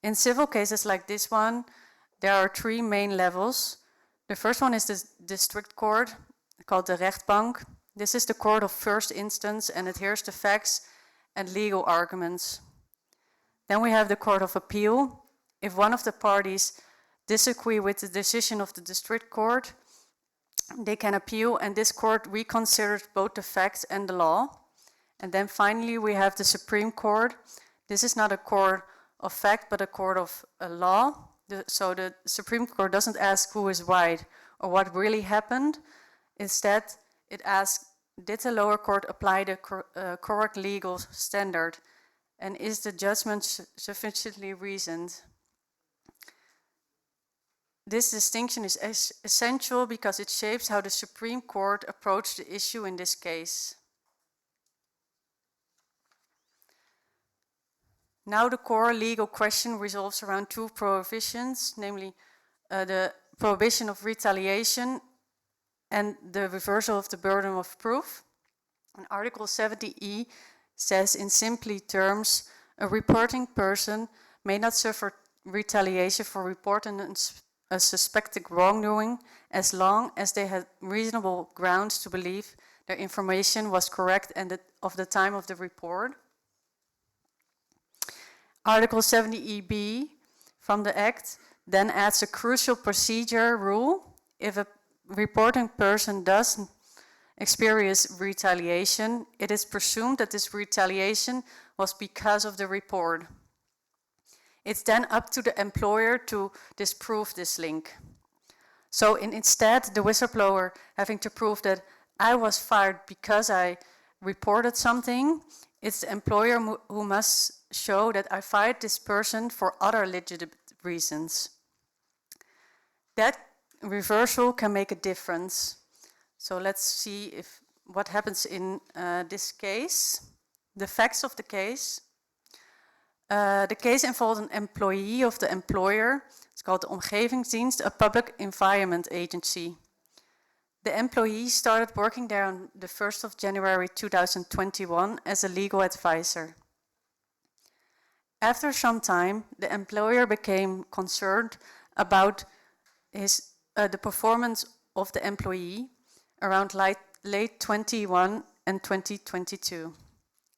In civil cases like this one, there are three main levels. The first one is the district court, called the rechtbank. This is the court of first instance and it hears the facts and legal arguments. Then we have the court of appeal. If one of the parties disagree with the decision of the district court, they can appeal, and this court reconsiders both the facts and the law. And then finally we have the Supreme Court. This is not a court of fact, but a court of law. So the Supreme Court doesn't ask who is right or what really happened. Instead, it asks, did the lower court apply the correct legal standard? And is the judgment sufficiently reasoned? This distinction is essential because it shapes how the Supreme Court approached the issue in this case. Now the core legal question revolves around two prohibitions, namely the prohibition of retaliation and the reversal of the burden of proof. And Article 70E says in simple terms, a reporting person may not suffer retaliation for reporting a suspected wrongdoing as long as they had reasonable grounds to believe their information was correct and of the time of the report. Article 70EB from the Act then adds a crucial procedure rule. If a reporting person does experience retaliation, it is presumed that this retaliation was because of the report. It's then up to the employer to disprove this link. So instead, the whistleblower having to prove that I was fired because I reported something, it's the employer who must show that I fired this person for other legitimate reasons. That reversal can make a difference. So let's see what happens in this case. The facts of the case. The case involved an employee of the employer. It's called the Omgevingsdienst, a public environment agency. The employee started working there on the 1st of January 2021 as a legal advisor. After some time, the employer became concerned about the performance of the employee around late 21 and 2022.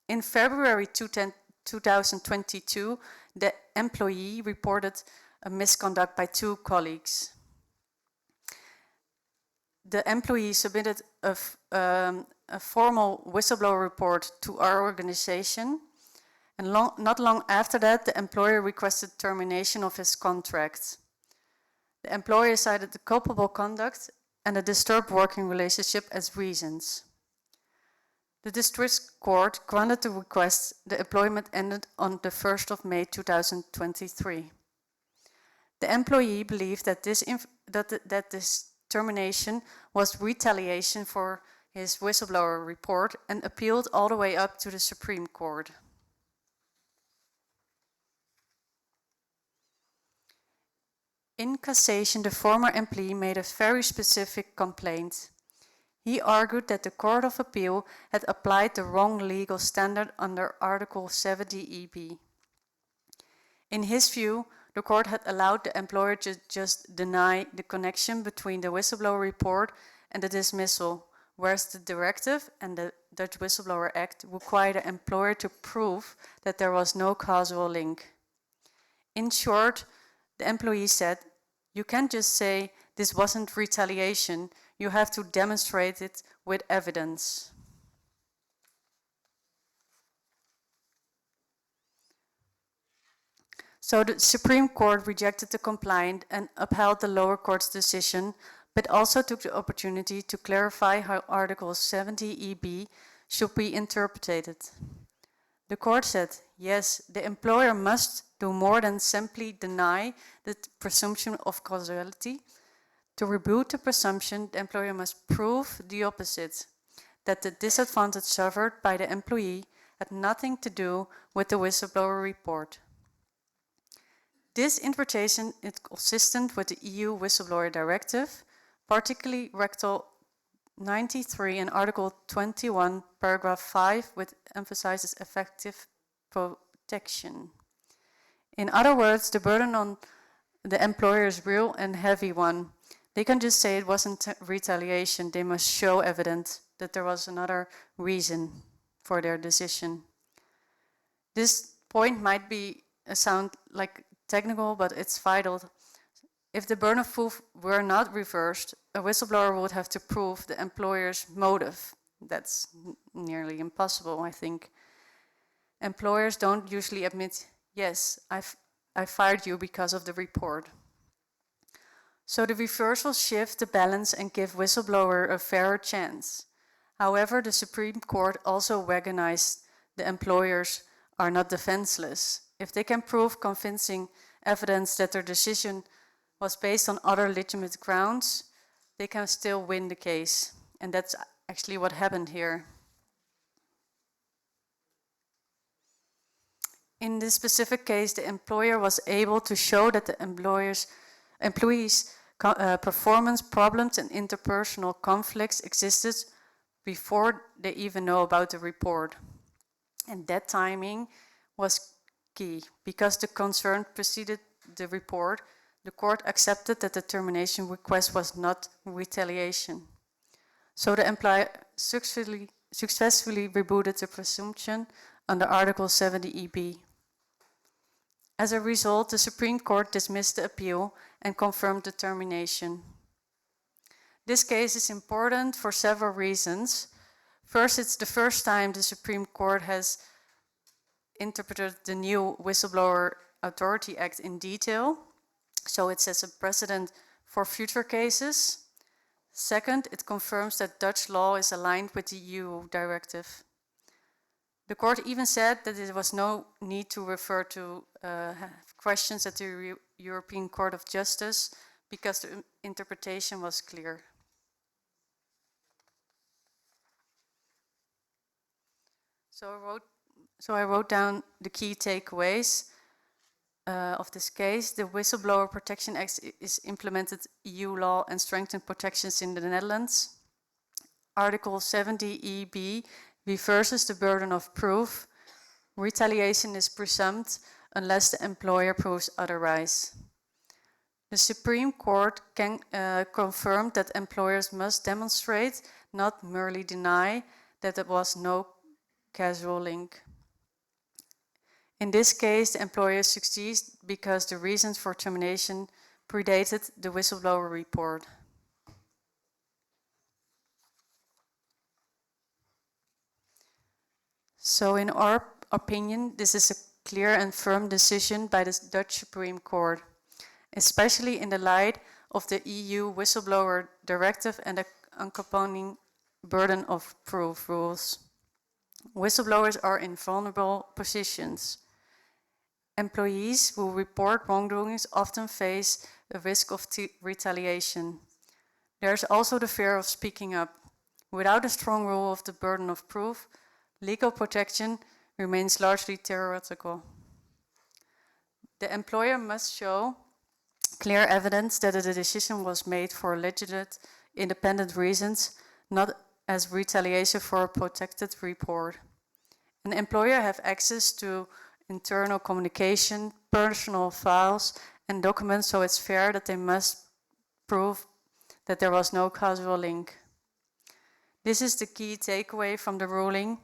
In February 2022, the employee reported a misconduct by two colleagues. The employee submitted a formal whistleblower report to our organization, and not long after that, the employer requested termination of his contract. The employer cited the culpable conduct and a disturbed working relationship as reasons. The district court granted the request. The employment ended on the 1st of May 2023. The employee believed that this termination was retaliation for his whistleblower report and appealed all the way up to the Supreme Court. In cassation, the former employee made a very specific complaint. He argued that the Court of Appeal had applied the wrong legal standard under Article 70EB. In his view, the court had allowed the employer to just deny the connection between the whistleblower report and the dismissal, whereas the directive and the Dutch Whistleblower Act require the employer to prove that there was no causal link. In short, the employee said, "You can't just say this wasn't retaliation, you have to demonstrate it with evidence." So the Supreme Court rejected the complaint and upheld the lower court's decision, but also took the opportunity to clarify how Article 70EB should be interpreted. The court said, yes, the employer must do more than simply deny the presumption of causality. To rebut the presumption, the employer must prove the opposite, that the disadvantage suffered by the employee had nothing to do with the whistleblower report. This interpretation is consistent with the EU Whistleblower Directive, particularly Rectal 93 and Article 21, Paragraph 5, which emphasizes effective protection. In other words, the burden on the employer is real and heavy one. They can just say it wasn't retaliation. They must show evidence that there was another reason for their decision. This point might be sound like technical, but it's vital. If the burden of proof were not reversed, a whistleblower would have to prove the employer's motive. That's nearly impossible, I think. Employers don't usually admit, yes, I fired you because of the report. So the reversal shifts the balance and give whistleblower a fairer chance. However, the Supreme Court also recognized the employers are not defenseless. If they can prove convincing evidence that their decision was based on other legitimate grounds, they can still win the case. And that's actually what happened here. In this specific case, the employer was able to show that the employees' performance problems and interpersonal conflicts existed before they even know about the report. And that timing was key. Because the concern preceded the report, the court accepted that the termination request was not retaliation. So the employer successfully rebutted the presumption under Article 70EB. As a result, the Supreme Court dismissed the appeal and confirmed the termination. This case is important for several reasons. First, it's the first time the Supreme Court has interpreted the new Whistleblower Authority Act in detail, so it sets a precedent for future cases. Second, it confirms that Dutch law is aligned with the EU directive. The court even said that there was no need to refer to questions at the European Court of Justice because the interpretation was clear. So I wrote down the key takeaways of this case. The Whistleblower Protection Act is implemented EU law and strengthened protections in the Netherlands. Article 70EB reverses the burden of proof. Retaliation is presumed unless the employer proves otherwise. The Supreme Court confirmed that employers must demonstrate, not merely deny, that there was no causal link. In this case, the employer succeeds because the reasons for termination predated the whistleblower report. So in our opinion, this is a clear and firm decision by the Dutch Supreme Court, especially in the light of the EU Whistleblower Directive and the accompanying burden of proof rules. Whistleblowers are in vulnerable positions. Employees who report wrongdoings often face the risk of retaliation. There's also the fear of speaking up. Without a strong rule of the burden of proof, legal protection remains largely theoretical. The employer must show clear evidence that the decision was made for legitimate, independent reasons, not as retaliation for a protected report. An employer has access to internal communication, personal files, and documents, so it's fair that they must prove that there was no causal link. This is the key takeaway from the ruling.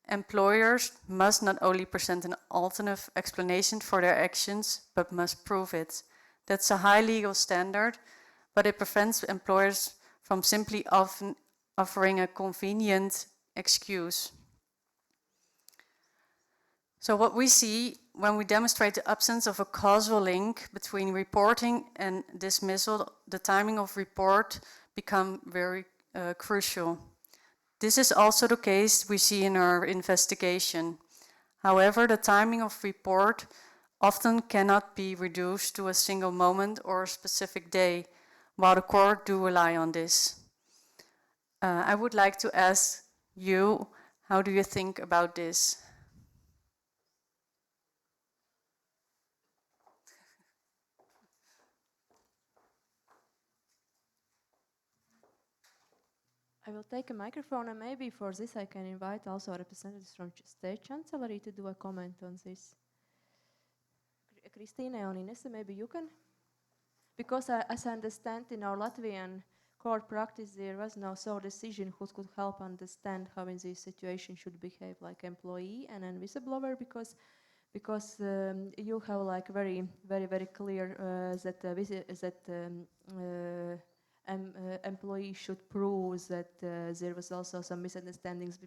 Employers must not only present an alternative explanation for their actions, but must prove it. That's a high legal standard, but it prevents employers from simply offering a convenient excuse. So what we see when we demonstrate the absence of a causal link between reporting and dismissal, the timing of report become very crucial. This is also the case we see in our investigation. However, the timing of report often cannot be reduced to a single moment or a specific day, while the court do rely on this. I would like to ask you, how do you think about this? I will take a microphone, and maybe for this I can invite also representatives from State Chancellery to do a comment on this. Kristine and Ines, maybe you can? Because as I understand, in our Latvian court practice, there was no so decision who could help understand how in this situation should behave like employee and then whistleblower, because you have like very clear employee should prove that there was also some misunderstandings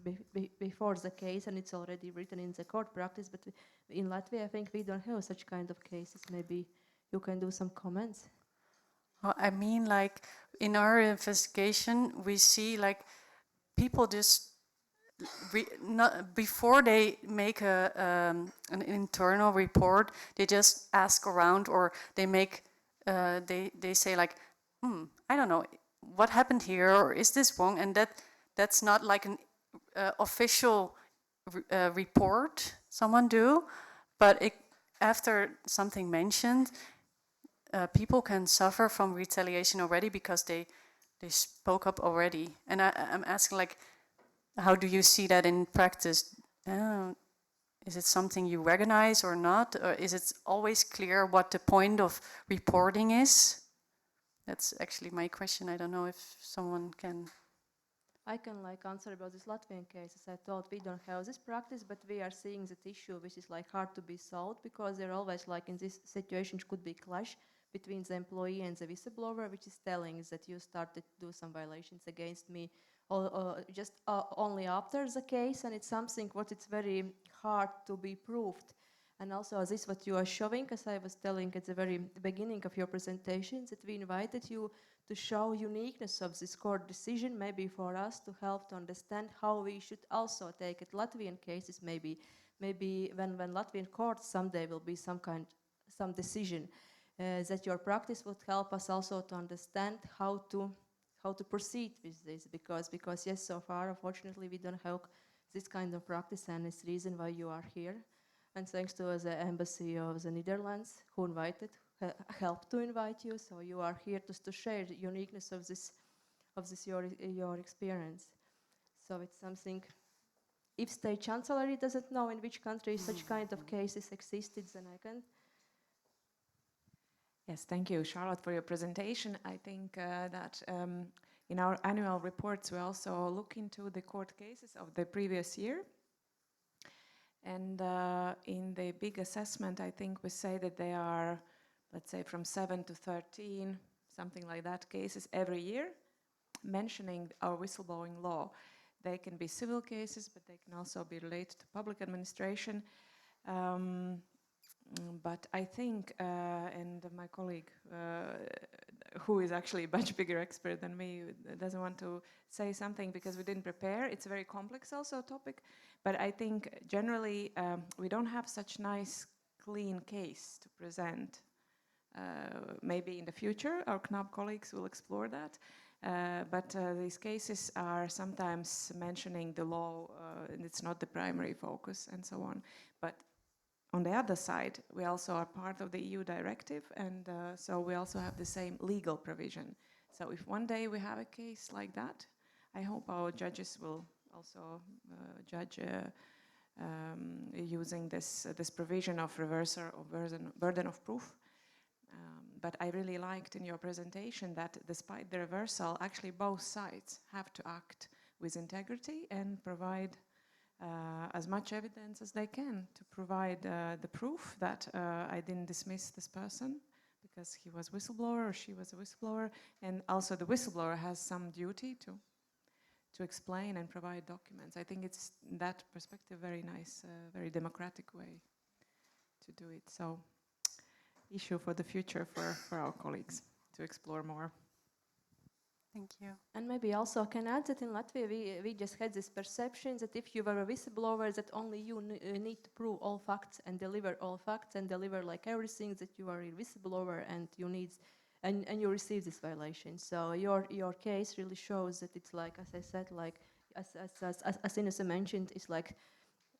before the case, and it's already written in the court practice. But in Latvia, I think we don't have such kind of cases. Maybe you can do some comments. Well, I mean, like in our investigation, we see like people just not before they make an internal report, they just ask around, or they make they say like, I don't know what happened here, or is this wrong, and that's not like an official report someone do, but after something mentioned, people can suffer from retaliation already because they spoke up already. And I'm asking, like, how do you see that in practice? Is it something you recognize or not? Or is it always clear what the point of reporting is? That's actually my question. I don't know if someone can. I can like answer about this Latvian case. As I thought, we don't have this practice, but we are seeing that issue which is like hard to be solved, because there always like in this situation could be clash between the employee and the whistleblower, which is telling that you started to do some violations against me just only after the case, and it's something what it's very hard to be proved. And also this what you are showing, as I was telling at the very beginning of your presentation, that we invited you to show uniqueness of this court decision, maybe for us to help to understand how we should also take it Latvian cases, maybe when Latvian courts someday will be some decision, that your practice would help us also to understand how to proceed with this, because yes, so far unfortunately we don't have this kind of practice, and it's the reason why you are here. And thanks to the embassy of the Netherlands who helped to invite you, so you are here to share the uniqueness of this your experience. So it's something. If state chancellery doesn't know in which country such kind of cases existed, then I can. Yes, thank you, Charlotte, for your presentation. I think that in our annual reports we also look into the court cases of the previous year. And in the big assessment, I think we say that they are, let's say, from 7 to 13, something like that, cases every year, mentioning our whistleblowing law. They can be civil cases, but they can also be related to public administration. But I think, and my colleague, who is actually a much bigger expert than me, doesn't want to say something because we didn't prepare. It's a very complex also topic, but I think generally we don't have such nice, clean case to present. Maybe in the future our KNAB colleagues will explore that. But these cases are sometimes mentioning the law, and it's not the primary focus and so on. But on the other side, we also are part of the EU directive, and so we also have the same legal provision. So if one day we have a case like that, I hope our judges will also judge using this provision of reversal of burden of proof. But I really liked in your presentation that despite the reversal, actually both sides have to act with integrity and provide as much evidence as they can to provide the proof that I didn't dismiss this person because he was whistleblower or she was a whistleblower, and also the whistleblower has some duty to explain and provide documents. I think it's in that perspective very nice, very democratic way to do it. So issue for the future for our colleagues to explore more. Thank you. And maybe also I can add that in Latvia we just had this perception that if you were a whistleblower, that only you need to prove all facts and deliver all facts and deliver like everything, that you are a whistleblower and you need and you receive this violation. So your case really shows that it's like, as I said, like as Ines mentioned, it's like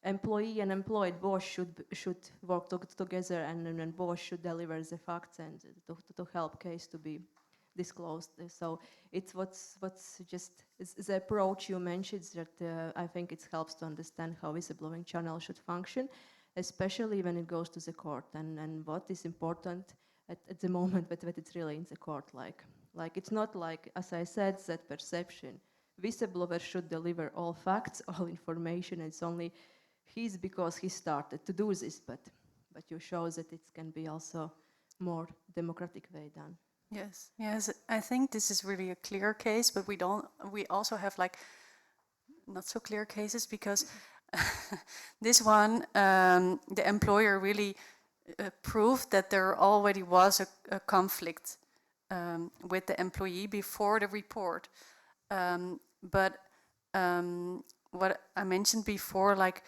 employee and employed both should work together, and both should deliver the facts and to help case to be disclosed. So it's what's just the approach you mentioned that I think it helps to understand how whistleblowing channel should function. especially when it goes to the court. And what is important at the moment that it's really in the court, like it's not like, as I said, that perception. Whistleblower should deliver all facts, all information. It's only his because he started to do this, but you show that it can be also more democratic way done. Yes, yes. I think this is really a clear case, but we also have like not so clear cases because this one, the employer really proved that there already was a conflict with the employee before the report. But what I mentioned before, like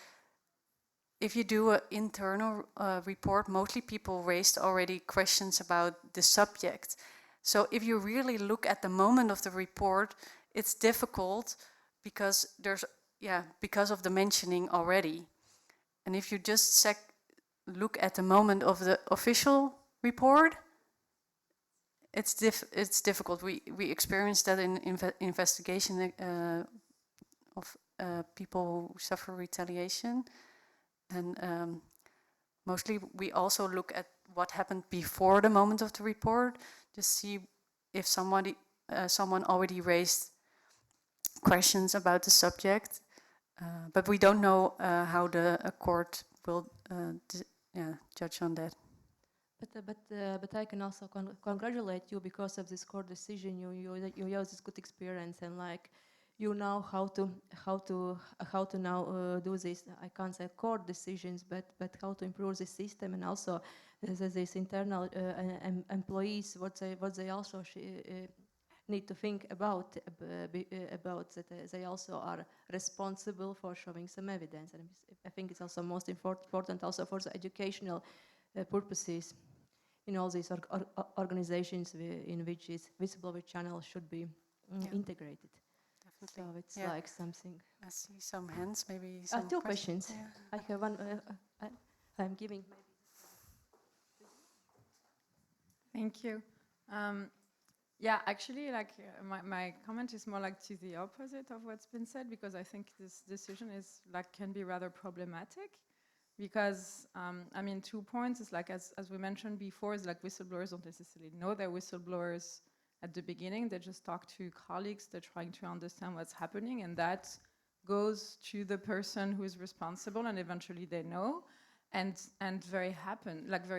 if you do an internal report, mostly people raised already questions about the subject. So if you really look at the moment of the report, it's difficult because because of the mentioning already. And if you just look at the moment of the official report, it's difficult. We experienced that in investigation of people who suffer retaliation, and mostly we also look at what happened before the moment of the report to see if someone already raised questions about the subject, but we don't know how the court will judge on that. But I can also congratulate you because of this court decision. You use this good experience, and like you know how to now do this. I can't say court decisions, but how to improve the system, and also this internal employees what they also need to think about that they also are responsible for showing some evidence, and I think it's also most important also for the educational purposes in all these organizations in which this whistleblower channel should be integrated. Definitely. So it's like something. I see some hands, maybe some two questions. Yeah. I have one. I'm giving. Thank you. Yeah, actually, like my comment is more like to the opposite of what's been said, because I think this decision is like can be rather problematic. Because, I mean, 2 points is like, as we mentioned before, is like whistleblowers don't necessarily know they're whistleblowers at the beginning. They just talk to colleagues, they're trying to understand what's happening, and that goes to the person who is responsible, and eventually they know. And very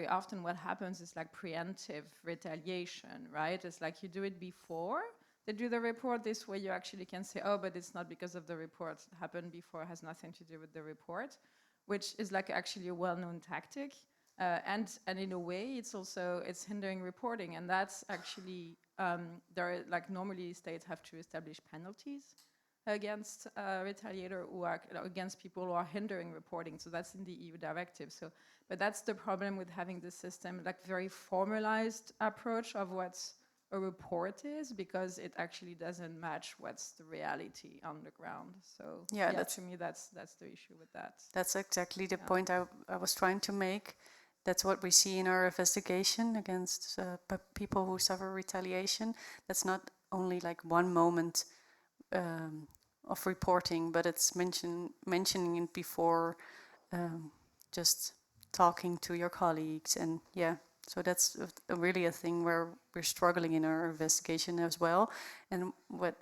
often what happens is like preemptive retaliation, right? It's like you do it before they do the report. This way you actually can say, oh, but it's not because of the report. It happened before, it has nothing to do with the report, which is like actually a well-known tactic. And in a way, it's hindering reporting. And that's actually, there are, like normally states have to establish penalties against retaliator who are against people who are hindering reporting. So that's in the EU directive. So, but that's the problem with having this system, like very formalized approach of what's a report is, because it actually doesn't match what's the reality on the ground. So yeah, to me, that's the issue with that. That's exactly the point I was trying to make. That's what we see in our investigation against people who suffer retaliation. That's not only like one moment of reporting, but it's mentioning it before, just talking to your colleagues, and so that's really a thing where we're struggling in our investigation as well. And what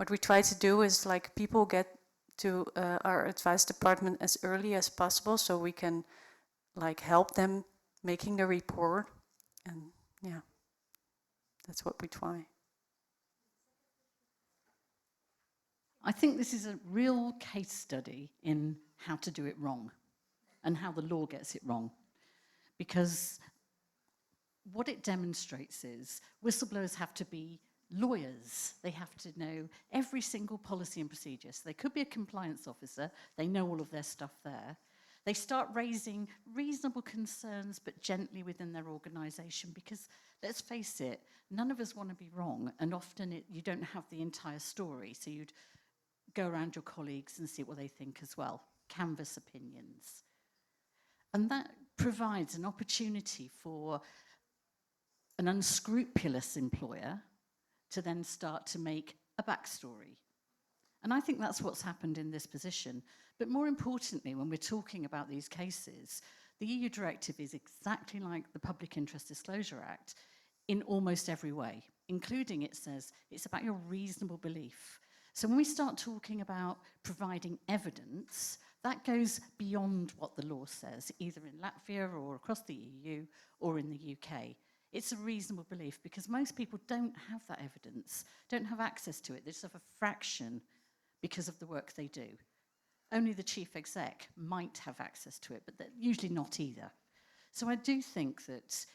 we try to do is like people get to our advice department as early as possible, so we can like help them making the report, and that's what we try. I think this is a real case study in how to do it wrong and how the law gets it wrong. Because what it demonstrates is whistleblowers have to be lawyers. They have to know every single policy and procedure. So they could be a compliance officer. They know all of their stuff there. They start raising reasonable concerns, but gently within their organisation, because let's face it, none of us want to be wrong, and often you don't have the entire story. So you'd go around your colleagues and see what they think as well, canvass opinions. And that provides an opportunity for an unscrupulous employer to then start to make a backstory. And I think that's what's happened in this position. But more importantly, when we're talking about these cases, the EU directive is exactly like the Public Interest Disclosure Act in almost every way, including it says it's about your reasonable belief. So when we start talking about providing evidence, that goes beyond what the law says, either in Latvia or across the EU or in the UK. It's a reasonable belief because most people don't have that evidence, don't have access to it. They just have a fraction because of the work they do. Only the chief exec might have access to it, but they're usually not either. So I do think that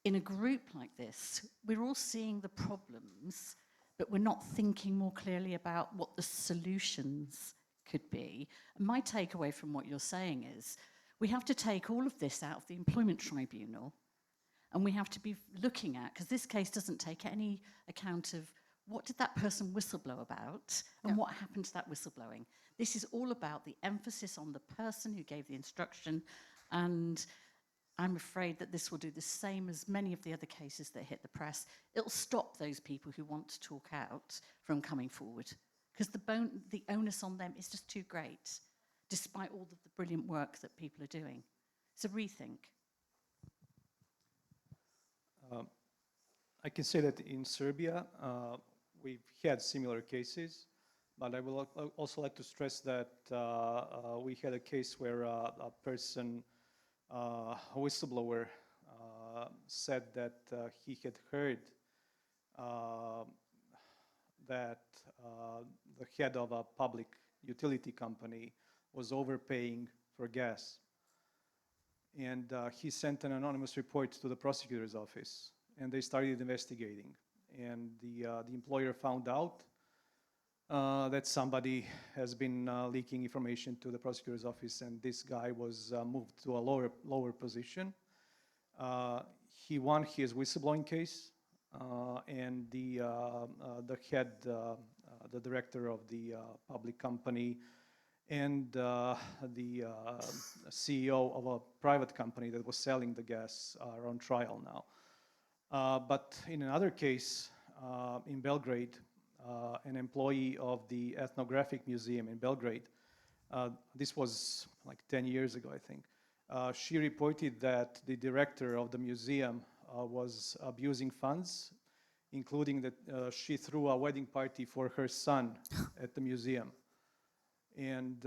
in a group like this, we're all seeing the problems, but we're not thinking more clearly about what the solutions could be. And my takeaway from what you're saying is we have to take all of this out of the employment tribunal, and we have to be looking at, because this case doesn't take any account of what did that person whistleblow about and what happened to that whistleblowing. This is all about the emphasis on the person who gave the instruction, and I'm afraid that this will do the same as many of the other cases that hit the press. It'll stop those people who want to talk out from coming forward, because the onus on them is just too great, despite all of the brilliant work that people are doing. So rethink. I can say that in Serbia, we've had similar cases, but I will also like to stress that we had a case where a person, a whistleblower, said that he had heard that the head of a public utility company was overpaying for gas. And he sent an anonymous report to the prosecutor's office, and they started investigating. And the employer found out that somebody has been leaking information to the prosecutor's office, and this guy was moved to a lower position. He won his whistleblowing case, and the head, the director of the public company, and the CEO of a private company that was selling the gas are on trial now. But in another case in Belgrade, an employee of the Ethnographic Museum in Belgrade, this was like 10 years ago, I think, she reported that the director of the museum was abusing funds, including that she threw a wedding party for her son at the museum. And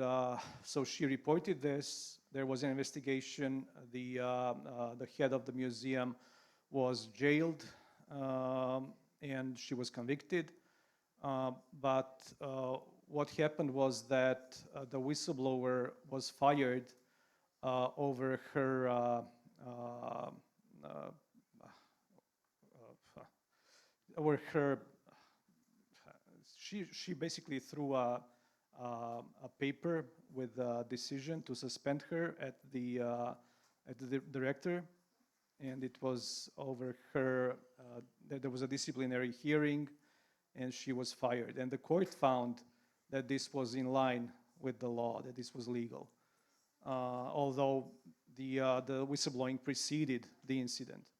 so she reported this. There was an investigation. The head of the museum was jailed, and she was convicted. But what happened was that the whistleblower was fired over her she basically threw a paper with a decision to suspend her at the director, and it was over her. There was a disciplinary hearing, and she was fired. And the court found that this was in line with the law, that this was legal, although the whistleblowing preceded the incident.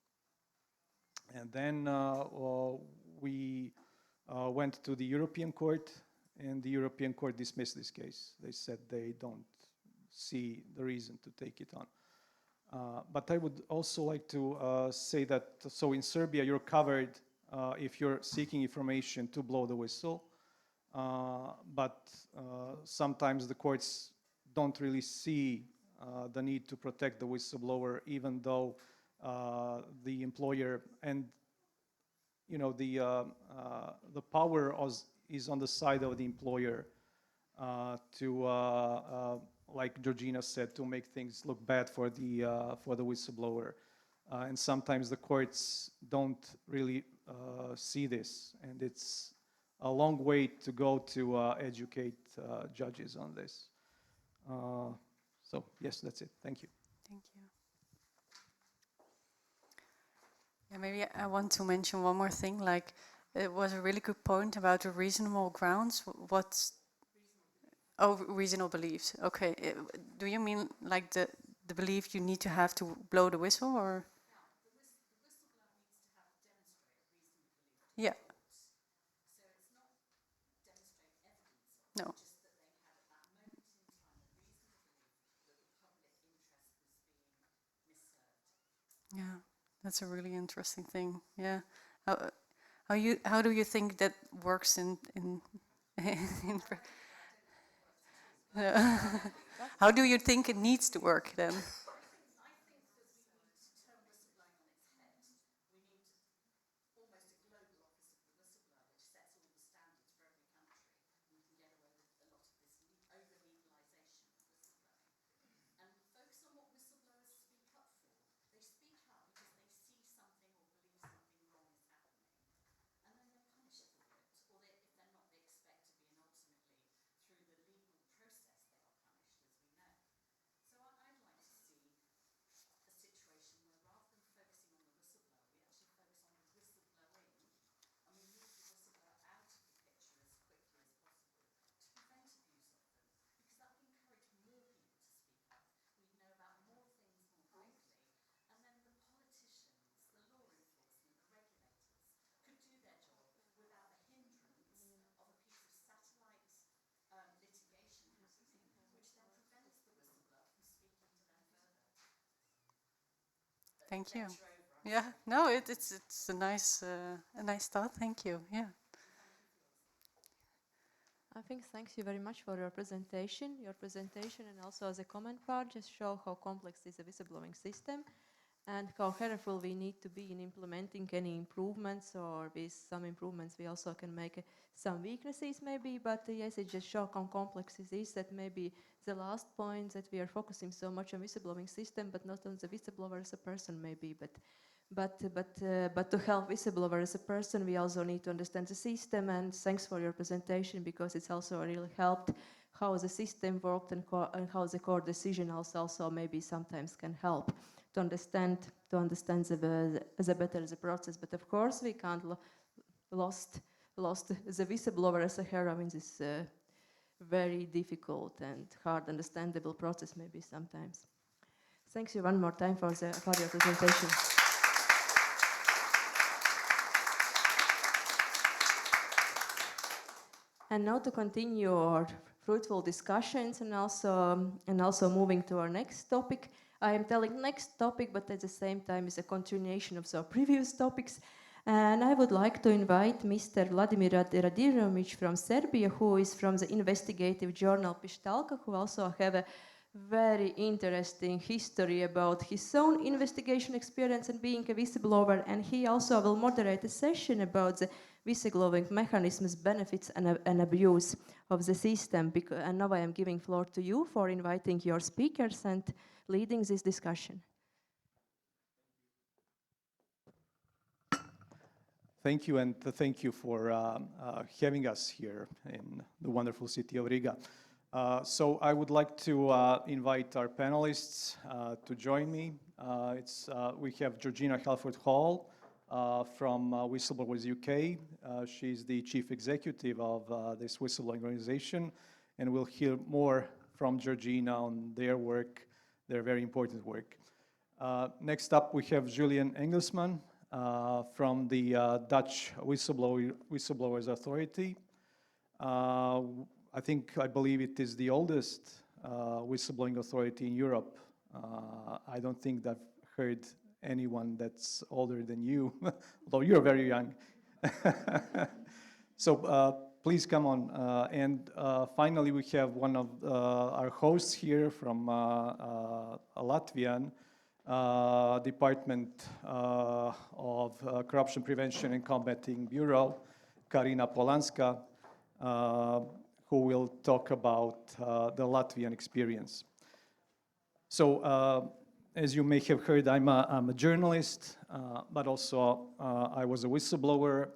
And then we went to the European Court, and the European Court dismissed this case. They said they don't see the reason to take it on. But I would also like to say that, so in Serbia, you're covered if you're seeking information to blow the whistle. But sometimes the courts don't really see the need to protect the whistleblower, even though the employer and the power is on the side of the employer to, like Georgina said, to make things look bad for the whistleblower. And sometimes the courts don't really see this, and it's a long way to go to educate judges on this. So yes, that's it. Thank you. Thank you. Yeah, maybe I want to mention one more thing. Like, it was a really good point about the reasonable grounds. What's reasonable beliefs? Okay. Do you mean like the belief you need to have to blow the whistle, or? Yeah. So it's not demonstrate evidence. No. Just that they have that motive Yeah, that's a really interesting thing. Yeah, how do you think that works in how do you think it needs to work then? Thank you. Yeah, no, it's a nice thought. Thank you. Yeah. I think thanks you very much for your presentation. Your presentation and also as a comment part just show how complex is a whistleblowing system and how careful we need to be in implementing any improvements, or with some improvements we also can make some weaknesses maybe, but yes, it just shows how complex it is. That maybe the last point, that we are focusing so much on whistleblowing system but not on the whistleblower as a person maybe, but to help whistleblower as a person, we also need to understand the system. And thanks for your presentation, because it's also really helped how the system worked and how the core decision also maybe sometimes can help to understand the better the process. But of course, we can't lost the whistleblower as a hero in this very difficult and hard understandable process maybe sometimes. Thanks you one more time for your presentation. And now to continue our fruitful discussions and also moving to our next topic. I am telling next topic, but at the same time is a continuation of our previous topics. And I would like to invite Mr. Vladimir Radirovic from Serbia, who is from the investigative journal Pištaljka, who also have a very interesting history about his own investigation experience and being a whistleblower. And he also will moderate a session about the whistleblowing mechanisms, benefits and abuse of the system. And now I am giving floor to you for inviting your speakers and leading this discussion. Thank you, and thank you for having us here in the wonderful city of Riga. So I would like to invite our panelists to join me. We have Georgina Halford-Hall from Whistleblowers UK. She's the chief executive of this whistleblowing organization, and we'll hear more from Georgina on their work, their very important work. Next up, we have Julian Engelsman from the Dutch Whistleblowers Authority. I believe it is the oldest whistleblowing authority in Europe. I don't think I've heard anyone that's older than you, although you're very young. So please come on. And finally, we have one of our hosts here from Latvian Department of Corruption Prevention and Combating Bureau, Karina Polanska, who will talk about the Latvian experience. So, as you may have heard, I'm a journalist, but also I was a whistleblower.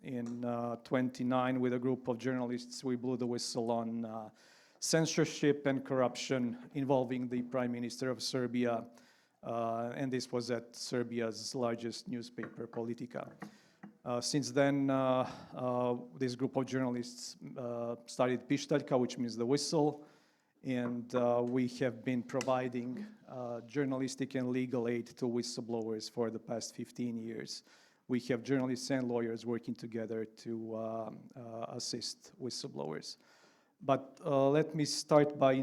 In 29, with a group of journalists, we blew the whistle on censorship and corruption involving the Prime Minister of Serbia, and this was at Serbia's largest newspaper, Politika. Since then, this group of journalists started Pištaljka, which means the whistle, and we have been providing journalistic and legal aid to whistleblowers for the past 15 years. We have journalists and lawyers working together to assist whistleblowers. But let me start by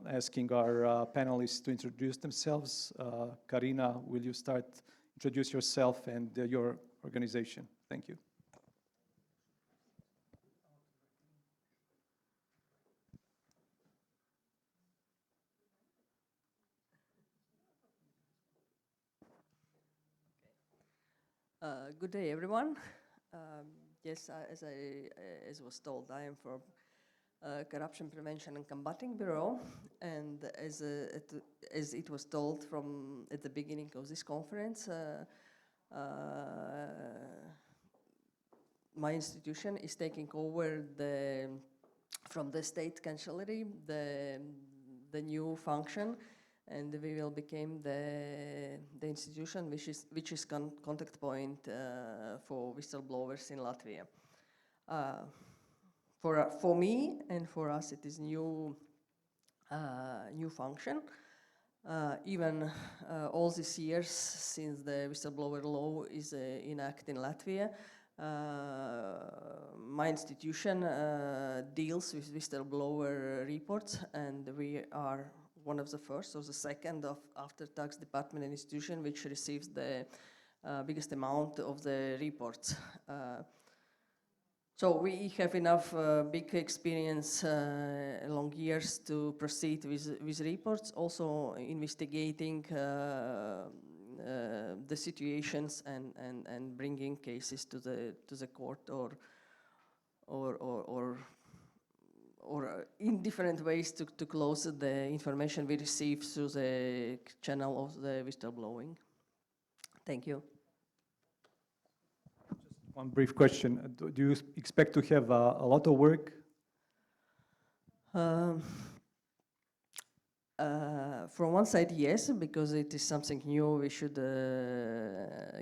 asking our panelists to introduce themselves. Karina, will you introduce yourself and your organization? Thank you. Good day, everyone. Yes, as was told, I am from Corruption Prevention and Combating Bureau, and as it was told from at the beginning of this conference, my institution is taking over from the state chancellery the new function, and we will become the institution which is contact point for whistleblowers in Latvia. For me and for us, it is new function. Even all these years since the whistleblower law is enacted in Latvia, my institution deals with whistleblower reports, and we are one of the first or the second after tax department institution which receives the biggest amount of the reports. So we have enough big experience, long years to proceed with reports, also investigating the situations and bringing cases to the court or in different ways to close the information we receive through the channel of the whistleblowing. Thank you. Just one brief question. Do you expect to have a lot of work? From one side, yes, because it is something new. We should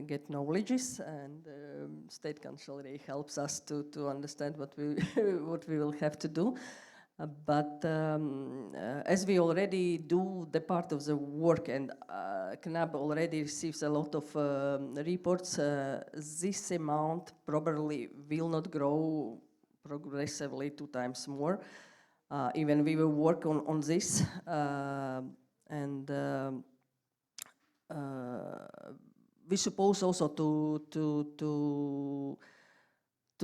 get knowledges, and state chancellery helps us to understand what we will have to do. But as we already do the part of the work, and CNAB already receives a lot of reports, this amount probably will not grow progressively 2 times more. Even we will work on this, and we suppose also to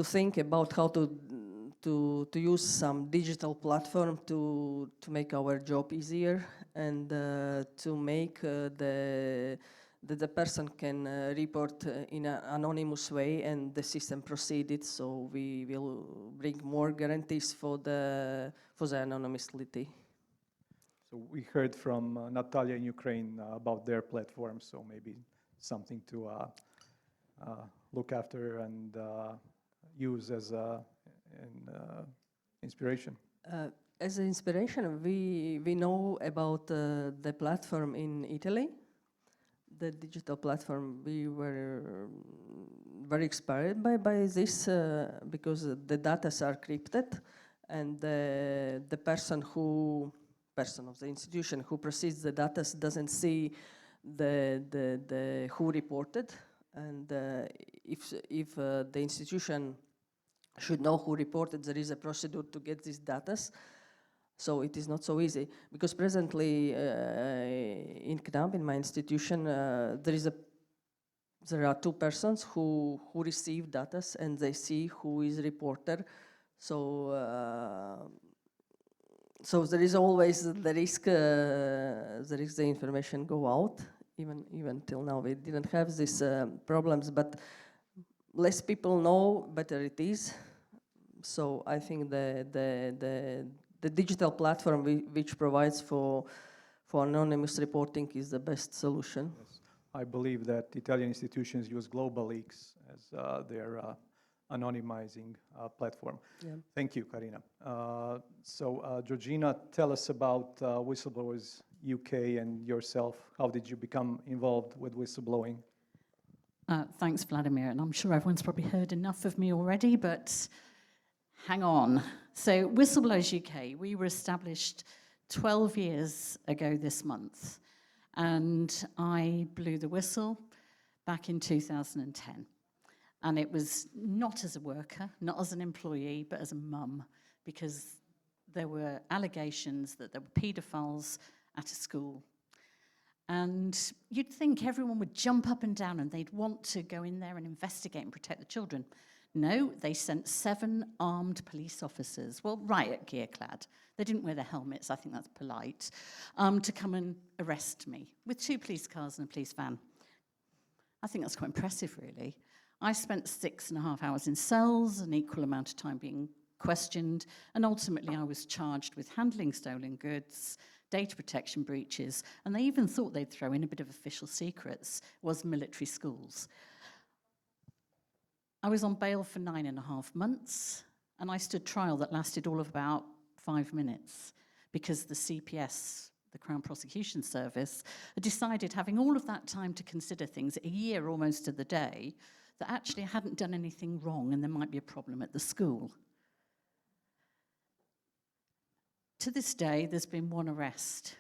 think about how to use some digital platform to make our job easier, and to make the person can report in an anonymous way, and the system proceeded. So we will bring more guarantees for the anonymity. So we heard from Natalia in Ukraine about their platform, so maybe something to look after and use as an inspiration. As an inspiration, we know about the platform in Italy, the digital platform. We were very inspired by this because the data are encrypted, and the person of the institution who proceeds the data doesn't see the who reported, and if the institution should know who reported, there is a procedure to get these data. So it is not so easy, because presently in CNAB, in my institution, there are 2 persons who receive data, and they see who is reporter. So there is always the risk the information go out. Even till now, we didn't have these problems, but less people know, better it is. So I think the digital platform which provides for anonymous reporting is the best solution. Yes. I believe that Italian institutions use Global Leaks as their anonymizing platform. Yeah. Thank you, Karina. So Georgina, tell us about Whistleblowers UK and yourself. How did you become involved with whistleblowing? Thanks, Vladimir, and I'm sure everyone's probably heard enough of me already, but hang on. So Whistleblowers UK, we were established 12 years ago this month, and I blew the whistle back in 2010. And it was not as a worker, not as an employee, but as a mum, because there were allegations that there were paedophiles at a school. And you'd think everyone would jump up and down and they'd want to go in there and investigate and protect the children. No, they sent 7 armed police officers, well, riot gear clad. They didn't wear their helmets, I think that's polite, to come and arrest me with 2 police cars and a police van. I think that's quite impressive, really. I spent 6.5 hours in cells, an equal amount of time being questioned, and ultimately I was charged with handling stolen goods, data protection breaches, and they even thought they'd throw in a bit of official secrets, was military schools. I was on bail for 9.5 months, and I stood trial that lasted all of about 5 minutes because the CPS, the Crown Prosecution Service, had decided, having all of that time to consider things, a year almost to the day, that actually I hadn't done anything wrong and there might be a problem at the school. To this day, there's been 1 arrest,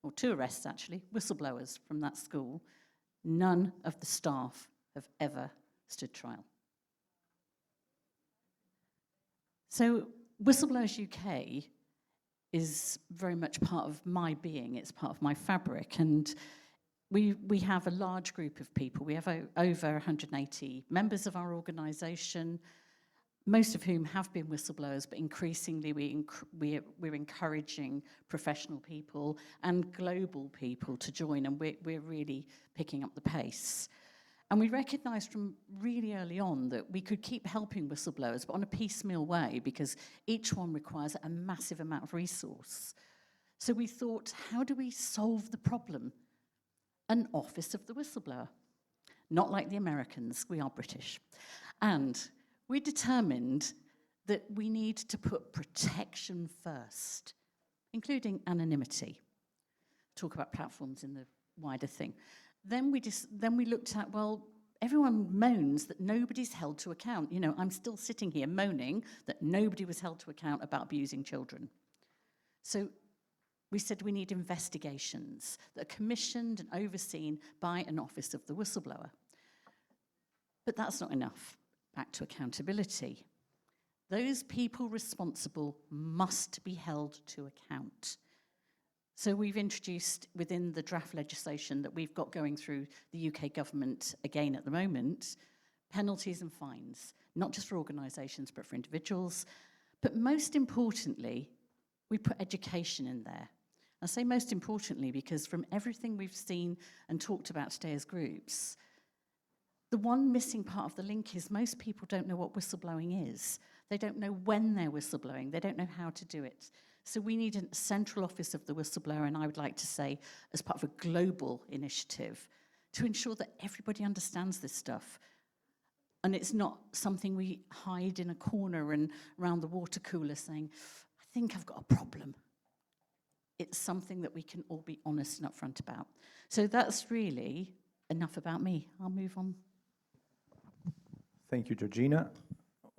or 2 arrests actually, whistleblowers from that school. None of the staff have ever stood trial. So Whistleblowers UK is very much part of my being, it's part of my fabric, and we have a large group of people. We have over 180 members of our organisation, most of whom have been whistleblowers, but increasingly we're encouraging professional people and global people to join, and we're really picking up the pace. And we recognised from really early on that we could keep helping whistleblowers, but on a piecemeal way, because each one requires a massive amount of resource. So we thought, how do we solve the problem? An office of the whistleblower. Not like the Americans, we are British. And we determined that we need to put protection first, including anonymity. Talk about platforms in the wider thing. Then we looked at, well, everyone moans that nobody's held to account. You know, I'm still sitting here moaning that nobody was held to account about abusing children. So we said we need investigations that are commissioned and overseen by an office of the whistleblower. But that's not enough. Back to accountability. Those people responsible must be held to account. So we've introduced within the draft legislation that we've got going through the UK government again at the moment, penalties and fines, not just for organisations but for individuals. But most importantly, we put education in there. I say most importantly because from everything we've seen and talked about today as groups, the one missing part of the link is most people don't know what whistleblowing is. They don't know when they're whistleblowing. They don't know how to do it. So we need a central office of the whistleblower, and I would like to say as part of a global initiative to ensure that everybody understands this stuff. And it's not something we hide in a corner and around the water cooler saying, I think I've got a problem. It's something that we can all be honest and upfront about. So that's really enough about me. I'll move on. Thank you, Georgina.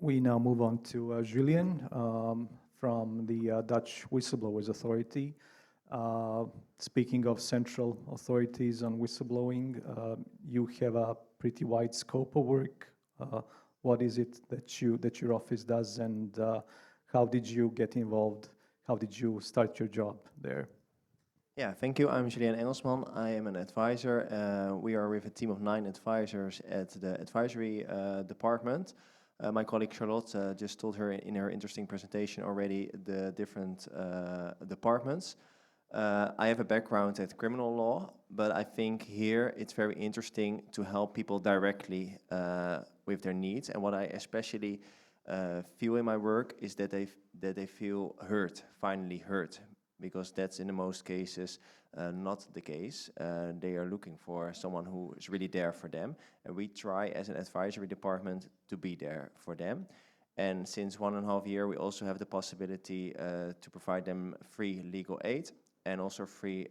We now move on to Julian from the Dutch Whistleblowers Authority. Speaking of central authorities on whistleblowing, you have a pretty wide scope of work. What is it that your office does, and how did you get involved? How did you start your job there? Yeah, thank you. I'm Julian Engelsman. I am an advisor. We are with a team of 9 advisors at the advisory department. My colleague Charlotte just told her in her interesting presentation already the different departments. I have a background at criminal law, but I think here it's very interesting to help people directly with their needs. And what I especially feel in my work is that they feel heard, finally heard, because that's in the most cases not the case. They are looking for someone who is really there for them, and we try as an advisory department to be there for them. And since 1.5 years, we also have the possibility to provide them free legal aid and also free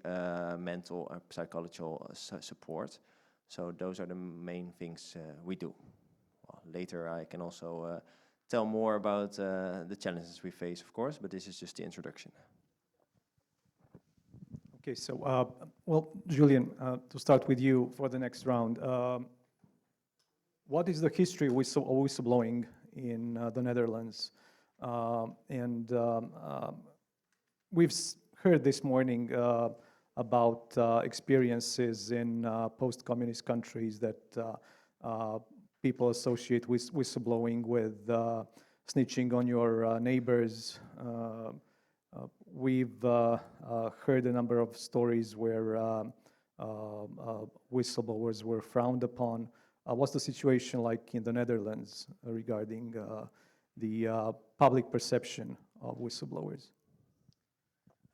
mental and psychological support. So those are the main things we do. Well, later I can also tell more about the challenges we face, of course, but this is just the introduction. Okay, so, well, Julian, to start with you for the next round, what is the history of whistleblowing in the Netherlands? We've heard this morning about experiences in post-communist countries that people associate with whistleblowing with snitching on your neighbors. We've heard a number of stories where whistleblowers were frowned upon. What's the situation like in the Netherlands regarding the public perception of whistleblowers?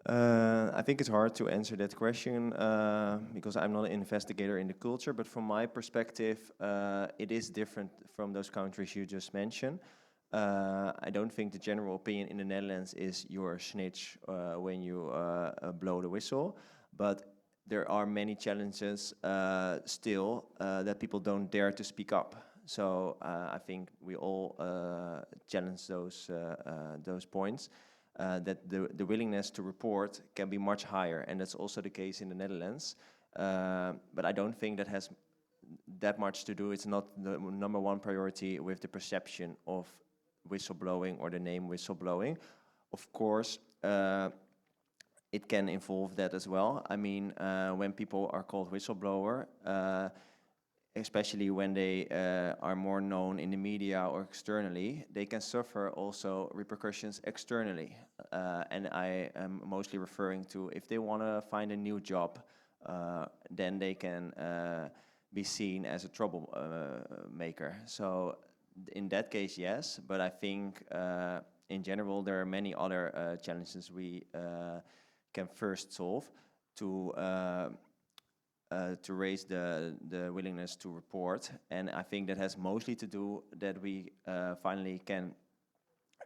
I think it's hard to answer that question because I'm not an investigator in the culture, but from my perspective, it is different from those countries you just mentioned. I don't think the general opinion in the Netherlands is you're a snitch when you blow the whistle, but there are many challenges still that people don't dare to speak up. So I think we all challenge those points. That the willingness to report can be much higher, and that's also the case in the Netherlands. But I don't think that has that much to do. It's not the number one priority with the perception of whistleblowing or the name whistleblowing. Of course, it can involve that as well. I mean, when people are called whistleblower, especially when they are more known in the media or externally, they can suffer also repercussions externally. And I am mostly referring to if they want to find a new job, then they can be seen as a troublemaker. So in that case, yes, but I think in general there are many other challenges we can first solve to raise the willingness to report. And I think that has mostly to do that we finally can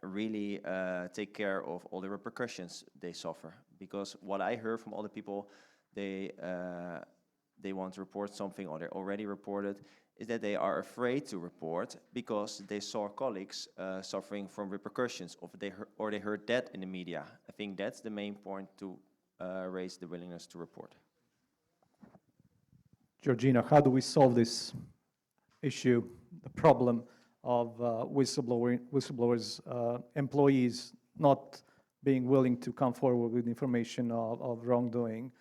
really take care of all the repercussions they suffer. Because what I heard from all the people, they want to report something or they already reported, is that they are afraid to report because they saw colleagues suffering from repercussions, or they heard that in the media. I think that's the main point to raise the willingness to report. Georgina, how do we solve this issue, the problem of whistleblowers, employees not being willing to come forward with information of wrongdoing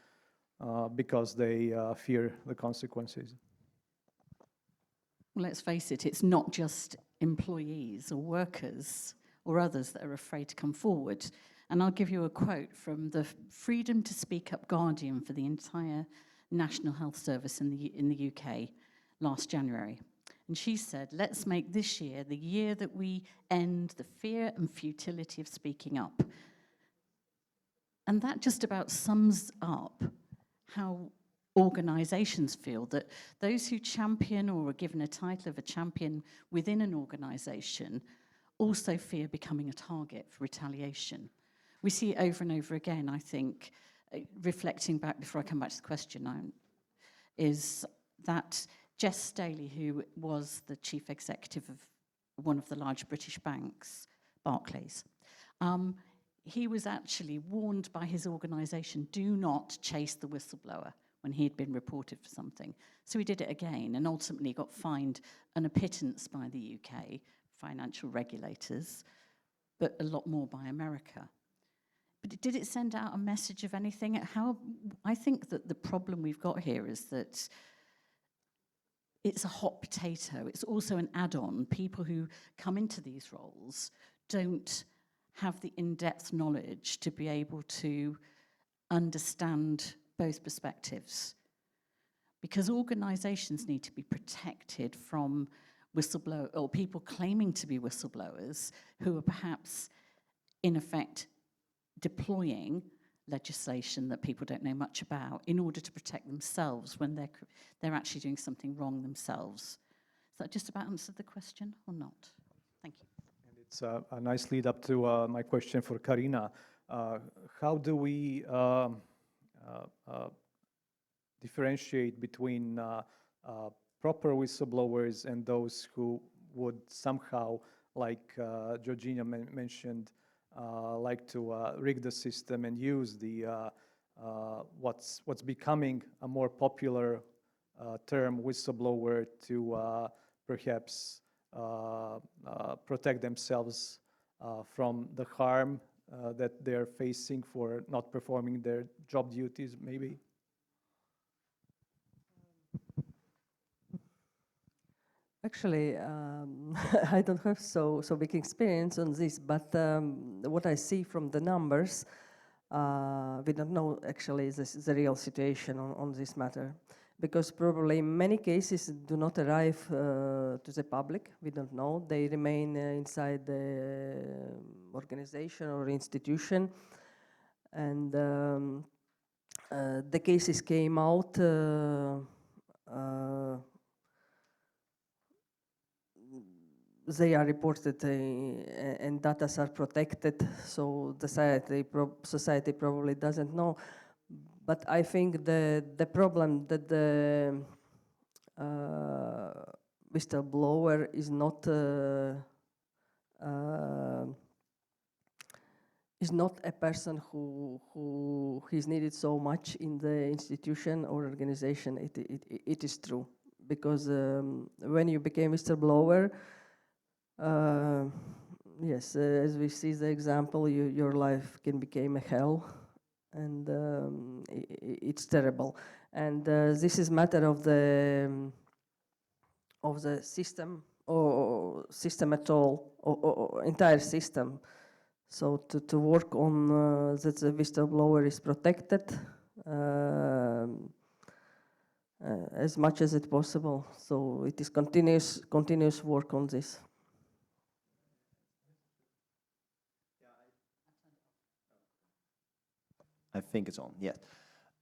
because they fear the consequences? Well, let's face it, it's not just employees or workers or others that are afraid to come forward. And I'll give you a quote from the Freedom to Speak Up Guardian for the entire National Health Service in the UK last January. And she said, let's make this year the year that we end the fear and futility of speaking up. And that just about sums up how organisations feel, that those who champion or are given a title of a champion within an organisation also fear becoming a target for retaliation. We see it over and over again, I think. Reflecting back, before I come back to the question, is that Jess Staley, who was the chief executive of one of the large British banks, Barclays, he was actually warned by his organisation, do not chase the whistleblower, when he had been reported for something. So he did it again and ultimately got fined an a pittance by the UK financial regulators, but a lot more by America. But did it send out a message of anything? I think that the problem we've got here is that it's a hot potato. It's also an add-on. People who come into these roles don't have the in-depth knowledge to be able to understand both perspectives. Because organisations need to be protected from whistleblower or people claiming to be whistleblowers who are perhaps, in effect, deploying legislation that people don't know much about in order to protect themselves when they're actually doing something wrong themselves. Does that just about answer the question or not? Thank you. And it's a nice lead up to my question for Karina. How do we differentiate between proper whistleblowers and those who would somehow, like Georgina mentioned, like to rig the system and use the what's becoming a more popular term, whistleblower, to perhaps protect themselves from the harm that they're facing for not performing their job duties, maybe? Actually, I don't have so big experience on this, but what I see from the numbers, we don't know actually the real situation on this matter, because probably many cases do not arrive to the public. We don't know. They remain inside the organization or institution, and the cases came out. They are reported and data are protected, so society probably doesn't know. But I think the problem that the whistleblower is not a person who is needed so much in the institution or organization. It is true, because when you became whistleblower, yes, as we see the example, your life can become a hell, and it's terrible. And this is matter of the system, or system at all, or entire system. So to work on that the whistleblower is protected as much as it's possible. So it is continuous work on this. I think it's on, yes.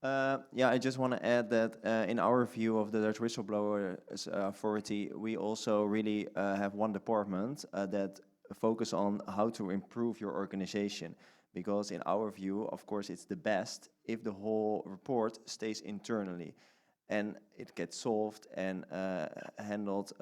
Yeah, I just want to add that in our view of the Dutch Whistleblower Authority, we also really have one department that focus on how to improve your organization. Because in our view, of course, it's the best if the whole report stays internally and it gets solved and handled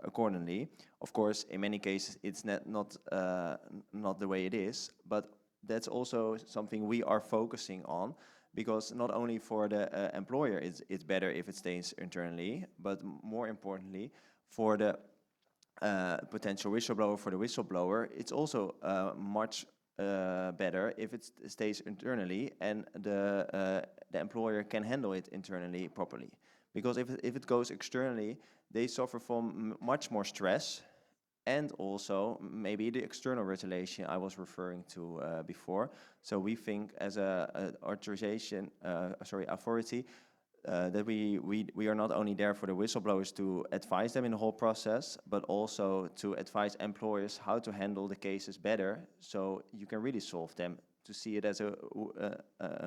accordingly. Of course, in many cases, it's not the way it is, but that's also something we are focusing on, because not only for the employer it's better if it stays internally, but more importantly for the potential whistleblower, for the whistleblower, it's also much better if it stays internally and the employer can handle it internally properly. Because if it goes externally, they suffer from much more stress, and also maybe the external retaliation I was referring to before. So we think as a authority that we are not only there for the whistleblowers to advise them in the whole process, but also to advise employers how to handle the cases better, so you can really solve them, to see it as a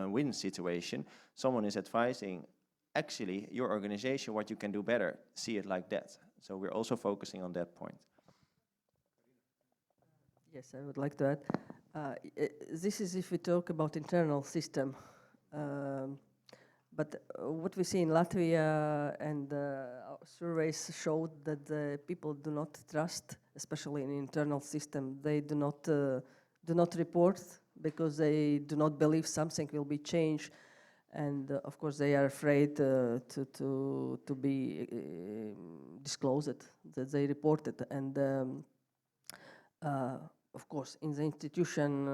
win situation. Someone is advising actually your organization what you can do better, see it like that. So we're also focusing on that point. Yes, I would like to add. This is if we talk about internal system. But what we see in Latvia and our surveys showed that the people do not trust, especially in internal system. They do not report because they do not believe something will be changed, and of course they are afraid to be disclosed that they reported. And of course, in the institution,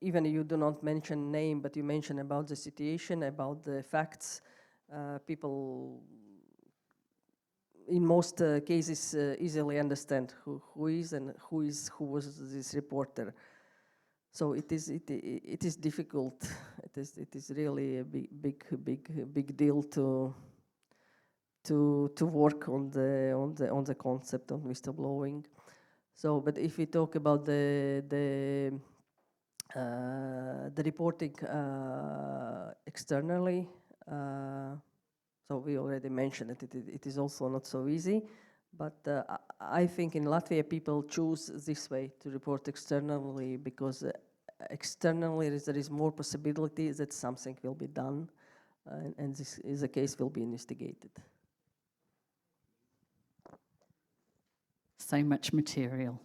even you do not mention name, but you mention about the situation, about the facts, people in most cases easily understand who is and who was this reporter. So it is difficult. It is really a big deal to work on the concept of whistleblowing. So, but if we talk about the reporting externally, so we already mentioned it. It is also not so easy, but I think in Latvia people choose this way to report externally because externally there is more possibility that something will be done, and this is a case will be investigated. So much material.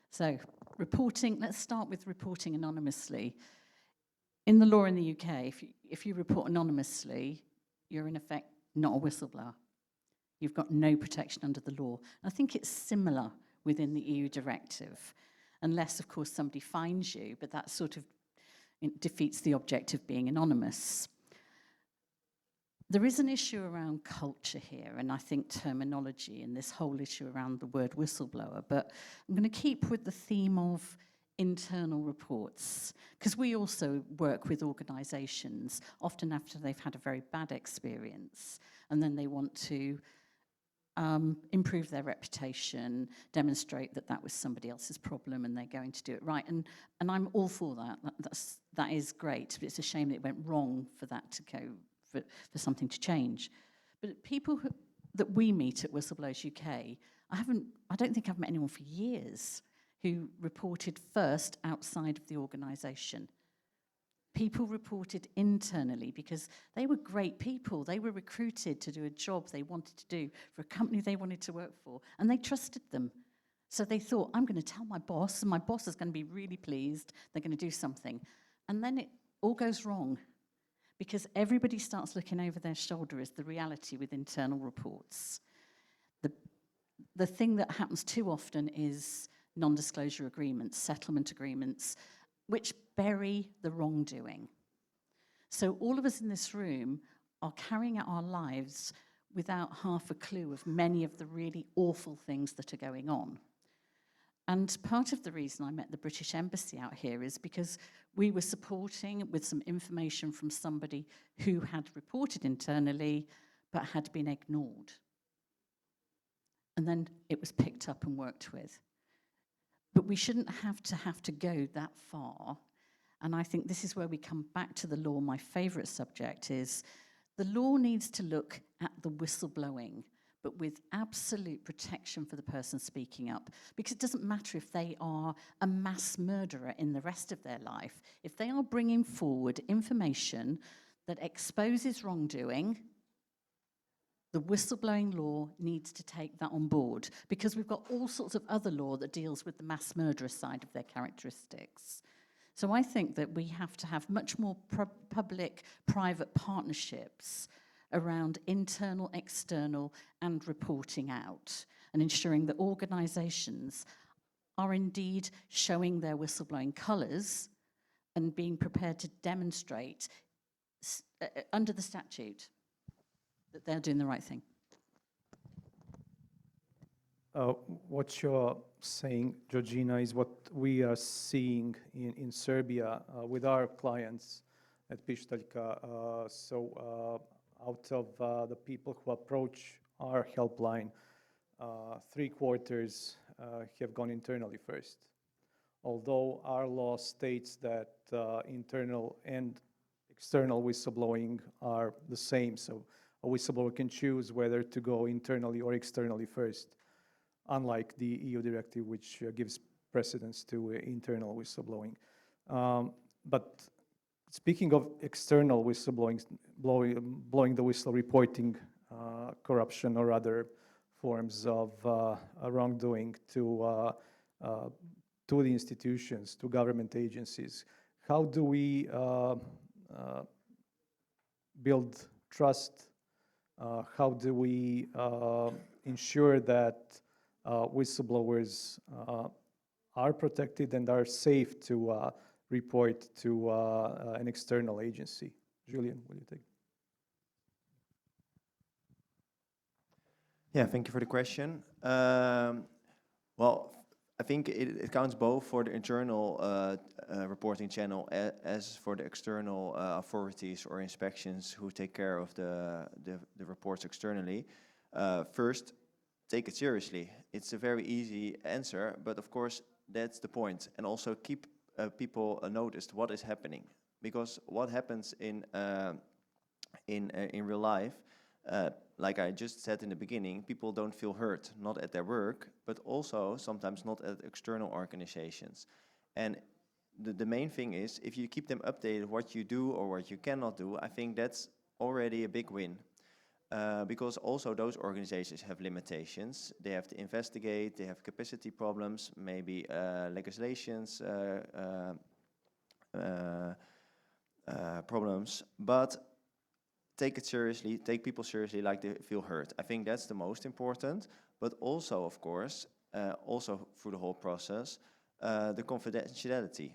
So reporting, let's start with reporting anonymously. In the law in the UK, if you report anonymously, you're in effect not a whistleblower. You've got no protection under the law. I think it's similar within the EU directive. unless, of course, somebody finds you, but that sort of defeats the object of being anonymous. There is an issue around culture here, and I think terminology, and this whole issue around the word whistleblower, but I'm going to keep with the theme of internal reports, because we also work with organisations, often after they've had a very bad experience, and then they want to improve their reputation, demonstrate that that was somebody else's problem and they're going to do it right. And I'm all for that. That is great, but it's a shame that it went wrong for that to go, for something to change. But people that we meet at Whistleblowers UK, I don't think I've met anyone for years who reported first outside of the organisation. People reported internally because they were great people. They were recruited to do a job they wanted to do for a company they wanted to work for, and they trusted them. So they thought, I'm going to tell my boss, and my boss is going to be really pleased. They're going to do something. And then it all goes wrong because everybody starts looking over their shoulder as the reality with internal reports. The thing that happens too often is non-disclosure agreements, settlement agreements, which bury the wrongdoing. So all of us in this room are carrying out our lives without half a clue of many of the really awful things that are going on. And part of the reason I met the British Embassy out here is because we were supporting with some information from somebody who had reported internally but had been ignored. And then it was picked up and worked with. But we shouldn't have to go that far. And I think this is where we come back to the law. My favourite subject is the law needs to look at the whistleblowing, but with absolute protection for the person speaking up. Because it doesn't matter if they are a mass murderer in the rest of their life. If they are bringing forward information that exposes wrongdoing, the whistleblowing law needs to take that on board, because we've got all sorts of other law that deals with the mass murderer side of their characteristics. So I think that we have to have much more public-private partnerships around internal, external, and reporting out, and ensuring that organisations are indeed showing their whistleblowing colours and being prepared to demonstrate under the statute that they're doing the right thing. What you're saying, Georgina, is what we are seeing in Serbia with our clients at Pištaljka. Out of the people who approach our helpline, 3/4 have gone internally first. Although our law states that internal and external whistleblowing are the same, so a whistleblower can choose whether to go internally or externally first, unlike the EU directive, which gives precedence to internal whistleblowing. But speaking of external whistleblowing, blowing the whistle, reporting corruption or other forms of wrongdoing to the institutions, to government agencies, how do we build trust? How do we ensure that whistleblowers are protected and are safe to report to an external agency? Julian, will you take? Yeah, thank you for the question. Well, I think it counts both for the internal reporting channel as for the external authorities or inspections who take care of the reports externally. First, take it seriously. It's a very easy answer, but of course that's the point. And also keep people noticed what is happening, because what happens in real life, like I just said in the beginning, people don't feel heard, not at their work, but also sometimes not at external organizations. And the main thing is, if you keep them updated what you do or what you cannot do, I think that's already a big win. Because also those organizations have limitations. They have to investigate, they have capacity problems, maybe legislations problems, but take it seriously, take people seriously like they feel heard. I think that's the most important, but also, of course, also through the whole process, the confidentiality.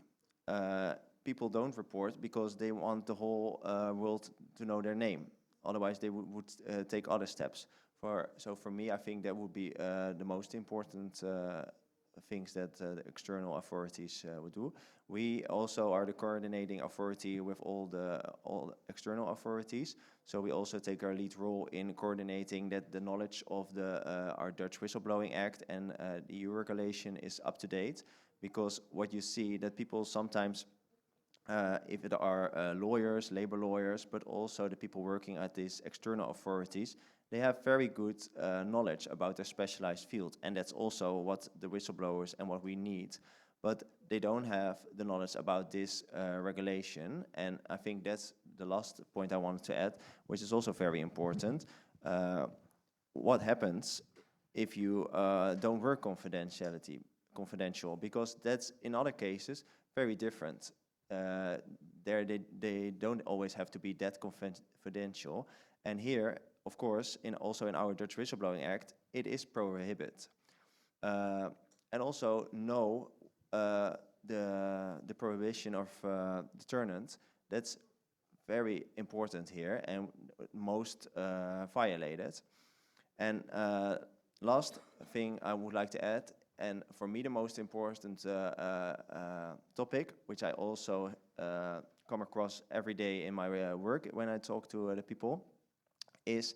People don't report because they want the whole world to know their name. Otherwise, they would take other steps. So for me, I think that would be the most important things that the external authorities would do. We also are the coordinating authority with all the external authorities. So we also take our lead role in coordinating that the knowledge of our Dutch Whistleblowing Act and the EU regulation is up to date. Because what you see that people sometimes, if it are lawyers, labor lawyers, but also the people working at these external authorities, they have very good knowledge about their specialized field, and that's also what the whistleblowers and what we need. But they don't have the knowledge about this regulation, and I think that's the last point I wanted to add, which is also very important. What happens if you don't work confidential? Because that's, in other cases, very different. There they don't always have to be that confidential, and here, of course, also in our Dutch Whistleblowing Act, it is prohibited. And also know the prohibition of deterrent. That's very important here and most violated. And last thing I would like to add, and for me the most important topic, which I also come across every day in my work when I talk to the people, is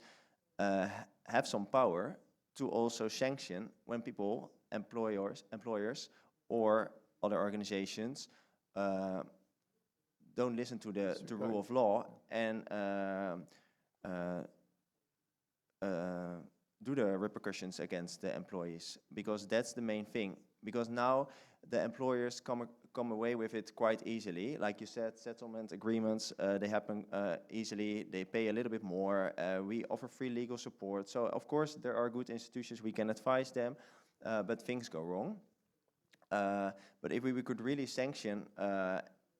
have some power to also sanction when people, employers or other organizations don't listen to the rule of law and do the repercussions against the employees, because that's the main thing. Because now the employers come away with it quite easily. Like you said, settlement agreements, they happen easily. They pay a little bit more. We offer free legal support. So, of course, there are good institutions. We can advise them, but things go wrong. But if we could really sanction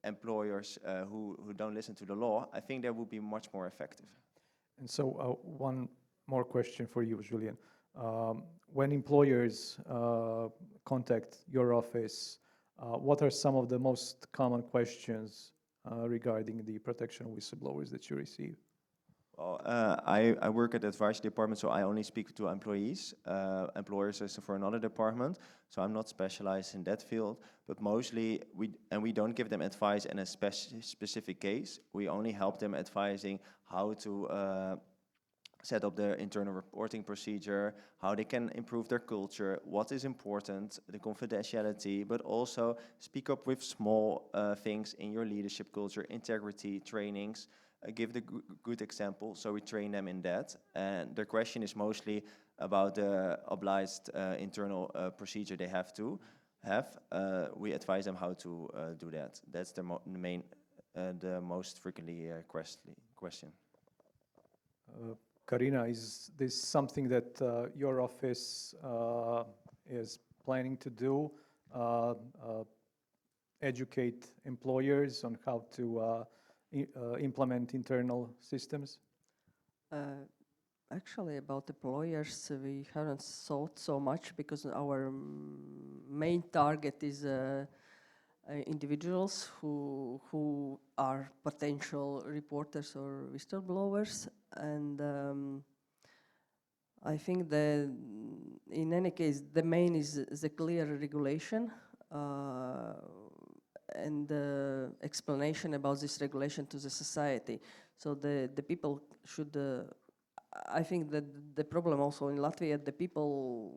employers who don't listen to the law, I think that would be much more effective. And so one more question for you, Julian. When employers contact your office, what are some of the most common questions regarding the protection of whistleblowers that you receive? Well, I work at the advisory department, so I only speak to employees. Employers is for another department, so I'm not specialized in that field. But mostly, we don't give them advice in a specific case. We only help them advising how to set up their internal reporting procedure, how they can improve their culture, what is important, the confidentiality, but also speak up with small things in your leadership culture, integrity, trainings. Give the good example, so we train them in that. And their question is mostly about the obliged internal procedure they have to have. We advise them how to do that. That's the most frequently question. Karina, is this something that your office is planning to do? Educate employers on how to implement internal systems? Actually, about employers, we haven't thought so much because our main target is individuals who are potential reporters or whistleblowers, and I think that in any case the main is the clear regulation and the explanation about this regulation to the society. So the people should, I think that the problem also in Latvia, the people,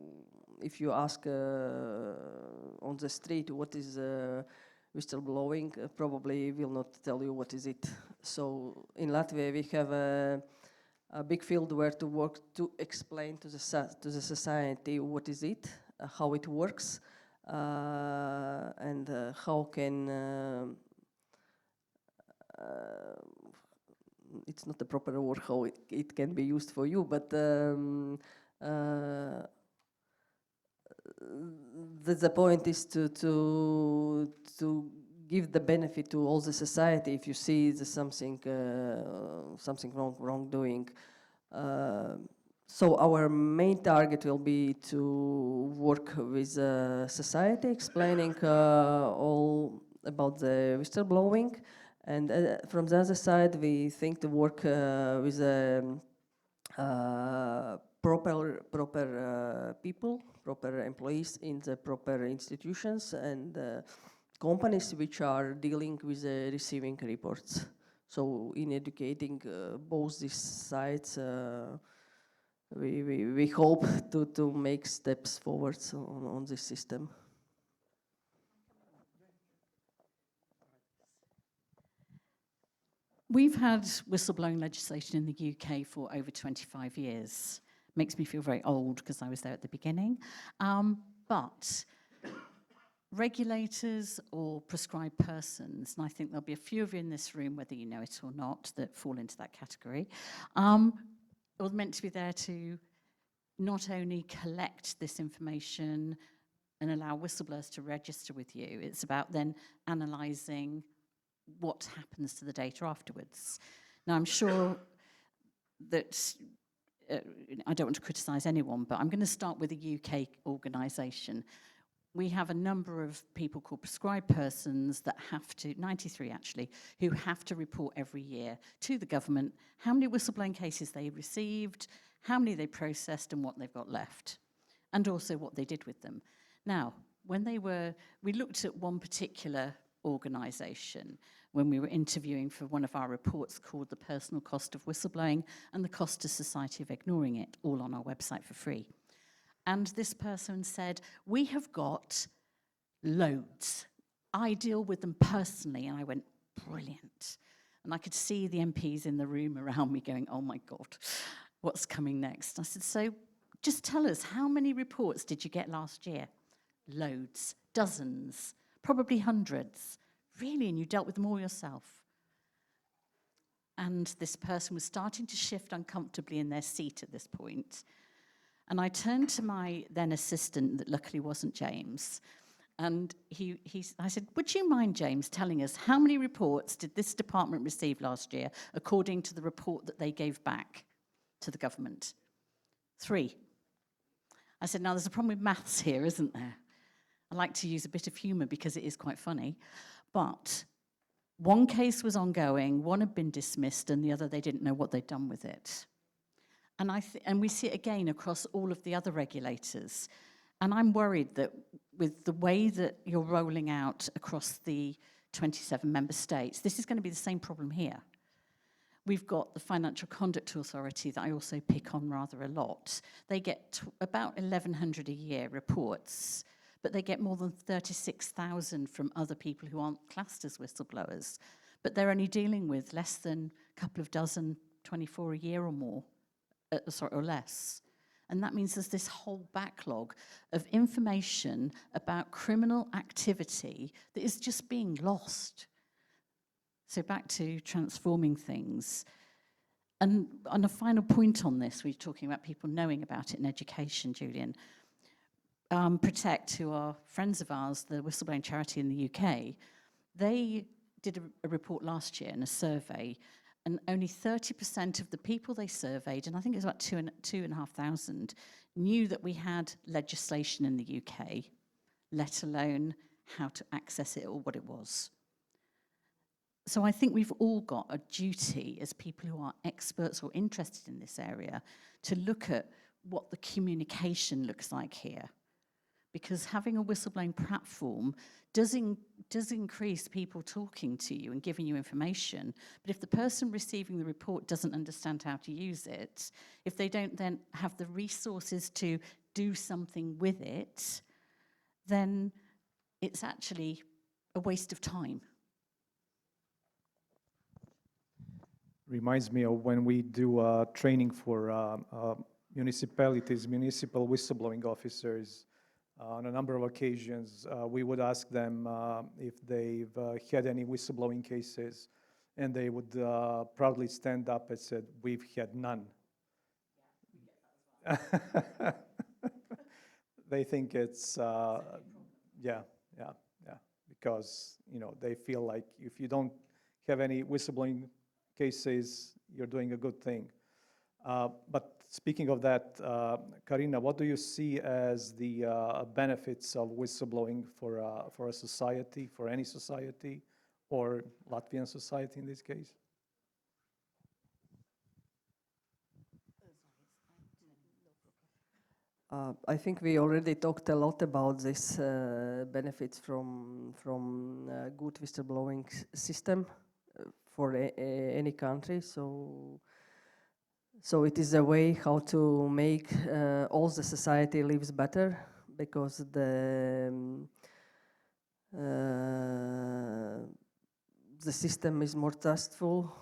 if you ask on the street what is whistleblowing, probably will not tell you what is it. So in Latvia we have a big field where to work to explain to the society what is it, how it works, and how can it's not the proper word how it can be used for you, but the point is to give the benefit to all the society if you see something wrongdoing. So our main target will be to work with society, explaining all about the whistleblowing, and from the other side, we think to work with proper people, proper employees in the proper institutions and companies which are dealing with receiving reports. So in educating both these sides, we hope to make steps forwards on this system. We've had whistleblowing legislation in the UK for over 25 years. Makes me feel very old because I was there at the beginning. But regulators or prescribed persons, and I think there'll be a few of you in this room, whether you know it or not, that fall into that category, are meant to be there to not only collect this information and allow whistleblowers to register with you, it's about then analysing what happens to the data afterwards. Now, I'm sure that I don't want to criticise anyone, but I'm going to start with a UK organisation. We have a number of people called prescribed persons that have to, 93 actually, who have to report every year to the government how many whistleblowing cases they received, how many they processed and what they've got left, and also what they did with them. Now, we looked at one particular organisation when we were interviewing for one of our reports called The Personal Cost of Whistleblowing and the Cost to Society of Ignoring It, all on our website for free. And this person said, we have got loads. I deal with them personally. And I went, brilliant. And I could see the MPs in the room around me going, oh my God, what's coming next? I said, so just tell us, how many reports did you get last year? Loads, dozens, probably hundreds. Really? And you dealt with them all yourself? And this person was starting to shift uncomfortably in their seat at this point. And I turned to my then assistant, that luckily wasn't James, and I said, would you mind, James, telling us how many reports did this department receive last year according to the report that they gave back to the government? 3. I said, now there's a problem with maths here, isn't there? I like to use a bit of humour because it is quite funny, but one case was ongoing, one had been dismissed, and the other, they didn't know what they'd done with it. And we see it again across all of the other regulators. And I'm worried that with the way that you're rolling out across the 27 member states, this is going to be the same problem here. We've got the Financial Conduct Authority that I also pick on rather a lot. They get about 1,100 a year reports, but they get more than 36,000 from other people who aren't classed as whistleblowers. But they're only dealing with less than a couple of dozen, 24 a year or more. Or less. And that means there's this whole backlog of information about criminal activity that is just being lost. So back to transforming things. And on a final point on this, we're talking about people knowing about it in education, Julian. Protect, who are friends of ours, the whistleblowing charity in the UK, they did a report last year in a survey, and only 30% of the people they surveyed, and I think it was about 2,500, knew that we had legislation in the UK, let alone how to access it or what it was. So I think we've all got a duty as people who are experts or interested in this area to look at what the communication looks like here. Because having a whistleblowing platform does increase people talking to you and giving you information. But if the person receiving the report doesn't understand how to use it, if they don't then have the resources to do something with it, then it's actually a waste of time. Reminds me of when we do training for municipalities, municipal whistleblowing officers. On a number of occasions, we would ask them if they've had any whistleblowing cases, and they would proudly stand up and said, "We've had none." They think it's, because they feel like if you don't have any whistleblowing cases, you're doing a good thing. But speaking of that, Karina, what do you see as the benefits of whistleblowing for a society, for any society, or Latvian society in this case? I think we already talked a lot about this benefits from good whistleblowing system for any country. So it is a way how to make all the society lives better, because the system is more trustful.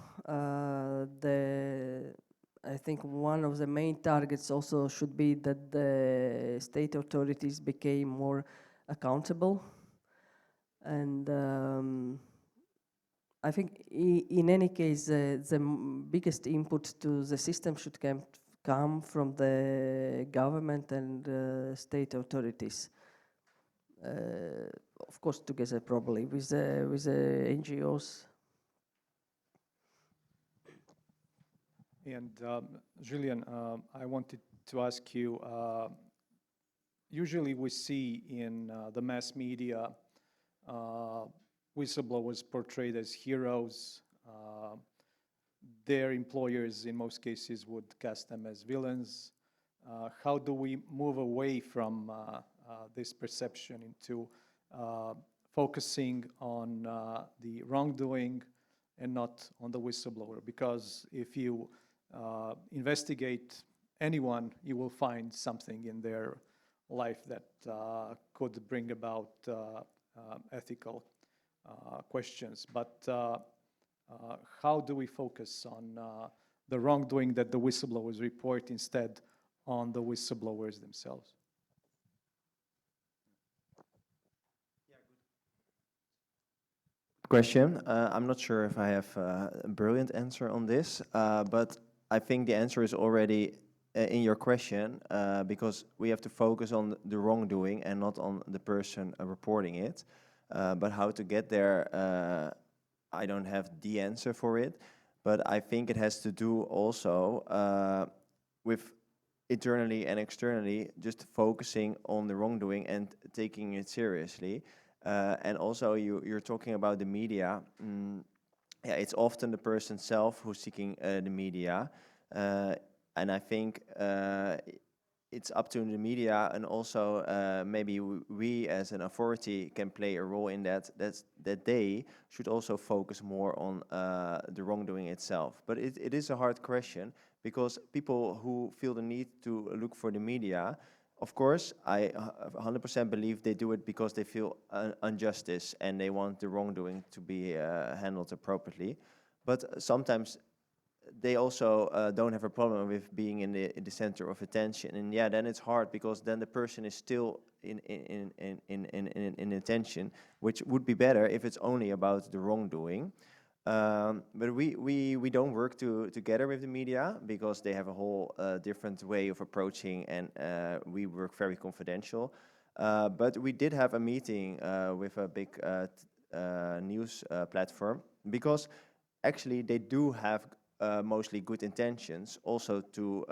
I think one of the main targets also should be that the state authorities became more accountable. And I think in any case, the biggest input to the system should come from the government and state authorities. Of course, together probably with the NGOs. And Julian, I wanted to ask you, usually we see in the mass media whistleblowers portrayed as heroes. Their employers, in most cases, would cast them as villains. How do we move away from this perception into focusing on the wrongdoing and not on the whistleblower? Because if you investigate anyone, you will find something in their life that could bring about ethical questions. But how do we focus on the wrongdoing that the whistleblowers report instead on the whistleblowers themselves? Question. I'm not sure if I have a brilliant answer on this, but I think the answer is already in your question, because we have to focus on the wrongdoing and not on the person reporting it. But how to get there, I don't have the answer for it, but I think it has to do also with internally and externally just focusing on the wrongdoing and taking it seriously. And also you're talking about the media. Yeah, it's often the person self who's seeking the media. And I think it's up to the media, and also maybe we as an authority can play a role in that they should also focus more on the wrongdoing itself. But it is a hard question, because people who feel the need to look for the media, of course, I 100% believe they do it because they feel injustice and they want the wrongdoing to be handled appropriately. But sometimes they also don't have a problem with being in the center of attention, and yeah, then it's hard, because then the person is still in attention, which would be better if it's only about the wrongdoing. But we don't work together with the media, because they have a whole different way of approaching, and we work very confidential. But we did have a meeting with a big news platform, because actually they do have mostly good intentions also to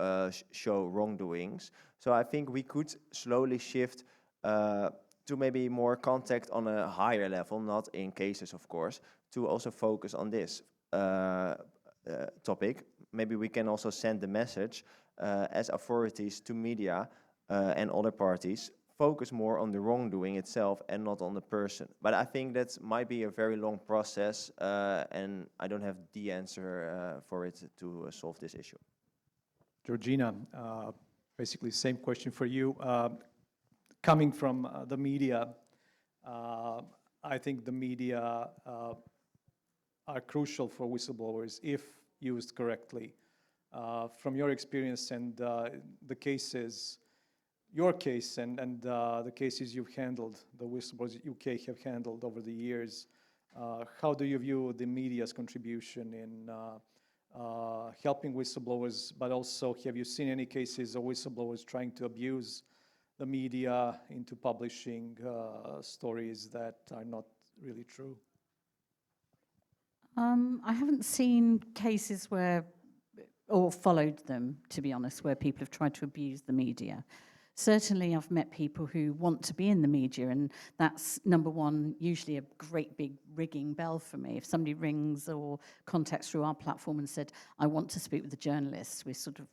show wrongdoings. So I think we could slowly shift to maybe more contact on a higher level, not in cases, of course, to also focus on this topic. Maybe we can also send the message as authorities to media and other parties, focus more on the wrongdoing itself and not on the person. But I think that might be a very long process, and I don't have the answer for it to solve this issue. Georgina, basically same question for you. Coming from the media, I think the media are crucial for whistleblowers if used correctly. From your experience and the cases, your case and the cases you've handled, the whistleblowers UK have handled over the years, how do you view the media's contribution in helping whistleblowers, but also have you seen any cases of whistleblowers trying to abuse the media into publishing stories that are not really true? I haven't seen cases where or followed them, to be honest, where people have tried to abuse the media. Certainly, I've met people who want to be in the media, and that's, number one, usually a great big ringing bell for me. If somebody rings or contacts through our platform and said, I want to speak with the journalists, we're sort of,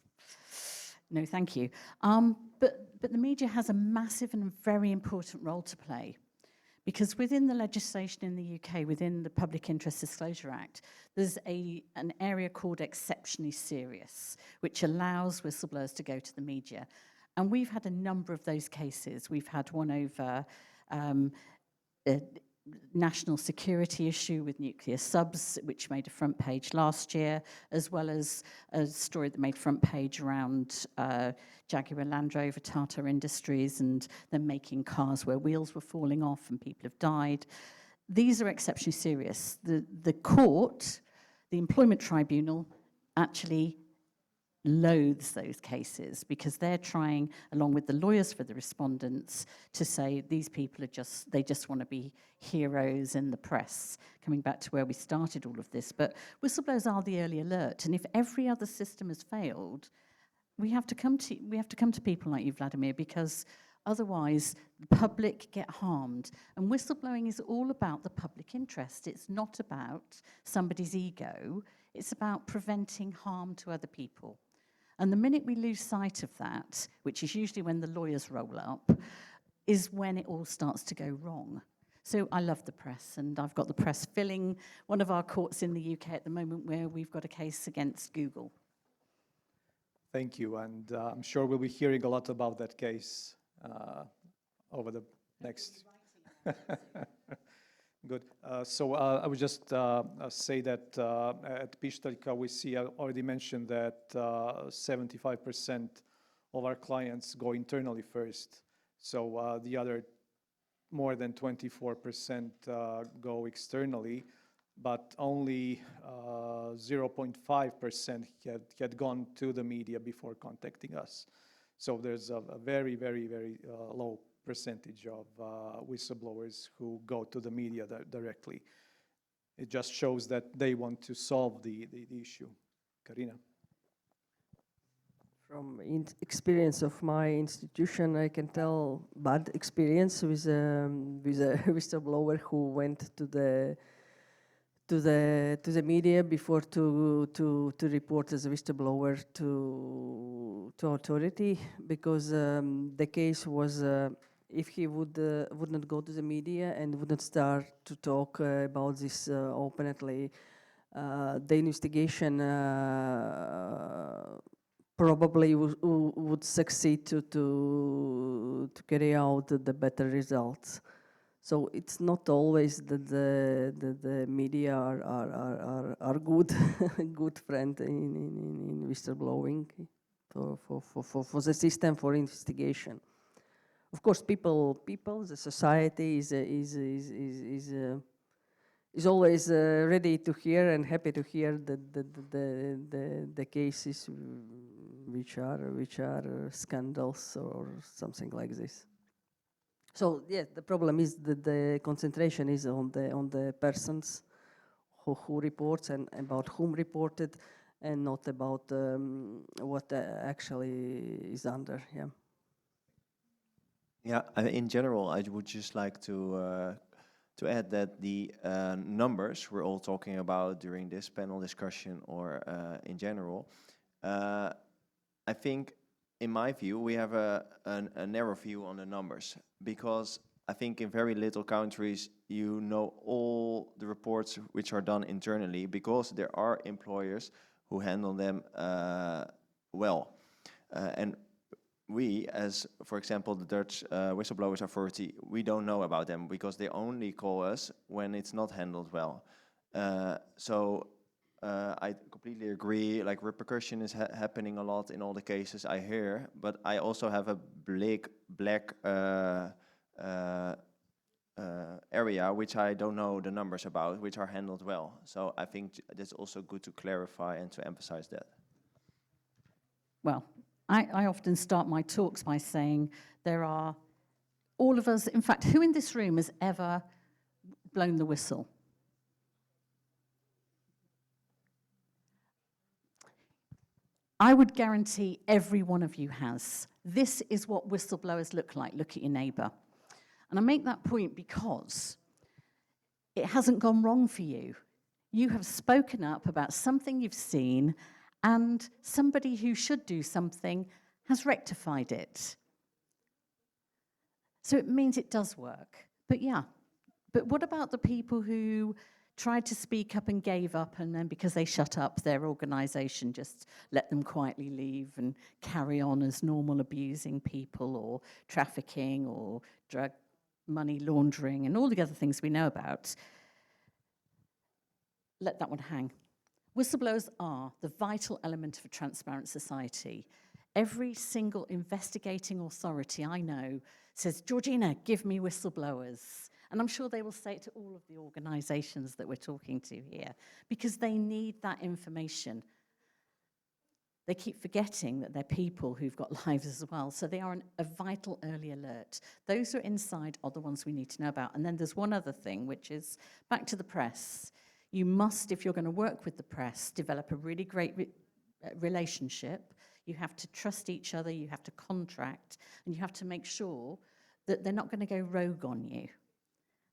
no, thank you. But the media has a massive and very important role to play. Because within the legislation in the UK, within the Public Interest Disclosure Act, there's an area called exceptionally serious, which allows whistleblowers to go to the media. And we've had a number of those cases. We've had one over a national security issue with nuclear subs, which made a front page last year, as well as a story that made front page around Jaguar Land Rover, Tata Industries, and them making cars where wheels were falling off and people have died. These are exceptionally serious. The court, the employment tribunal, actually loathes those cases because they're trying, along with the lawyers for the respondents, to say these people are they just want to be heroes in the press, coming back to where we started all of this. But whistleblowers are the early alert, and if every other system has failed, we have to come to people like you, Vladimir, because otherwise the public get harmed. And whistleblowing is all about the public interest. It's not about somebody's ego. It's about preventing harm to other people. And the minute we lose sight of that, which is usually when the lawyers roll up, is when it all starts to go wrong. So I love the press, and I've got the press filling one of our courts in the UK at the moment where we've got a case against Google. Thank you, and I'm sure we'll be hearing a lot about that case over the next... Good. So I would just say that at Pištaljka we see, I already mentioned that 75% of our clients go internally first. So the other more than 24% go externally, but only 0.5% had gone to the media before contacting us. So there's a very, very, very low percentage of whistleblowers who go to the media directly. It just shows that they want to solve the issue. Karina? From experience of my institution, I can tell bad experience with a whistleblower who went to the media before to report as a whistleblower to authority, because the case was if he would not go to the media and would not start to talk about this openly, the investigation probably would succeed to carry out the better results. So it's not always that the media are good good friend in whistleblowing for the system for investigation. Of course, people, the society is always ready to hear and happy to hear the cases which are scandals or something like this. So yeah, the problem is that the concentration is on the persons who reports and about whom reported, and not about what actually is under. Yeah. Yeah, in general, I would just like to add that the numbers we're all talking about during this panel discussion or in general, I think, in my view, we have a narrow view on the numbers, because I think in very little countries you know all the reports which are done internally, because there are employers who handle them well. And we, as, for example, the Dutch Whistleblowers Authority, we don't know about them because they only call us when it's not handled well. So I completely agree, like repercussion is happening a lot in all the cases I hear, but I also have a black area which I don't know the numbers about, which are handled well. So I think that's also good to clarify and to emphasize that. Well, I often start my talks by saying there are all of us, in fact, who in this room has ever blown the whistle? I would guarantee every one of you has. This is what whistleblowers look like. Look at your neighbour. And I make that point because it hasn't gone wrong for you. You have spoken up about something you've seen, and somebody who should do something has rectified it. So it means it does work. But yeah, but what about the people who tried to speak up and gave up, and then because they shut up, their organisation just let them quietly leave and carry on as normal abusing people or trafficking or drug money laundering and all the other things we know about? Let that one hang. Whistleblowers are the vital element of a transparent society. Every single investigating authority I know says, Georgina, give me whistleblowers. And I'm sure they will say it to all of the organisations that we're talking to here, because they need that information. They keep forgetting that they're people who've got lives as well, so they are a vital early alert. Those who are inside are the ones we need to know about. And then there's one other thing, which is back to the press. You must, if you're going to work with the press, develop a really great relationship. You have to trust each other, you have to contract, and you have to make sure that they're not going to go rogue on you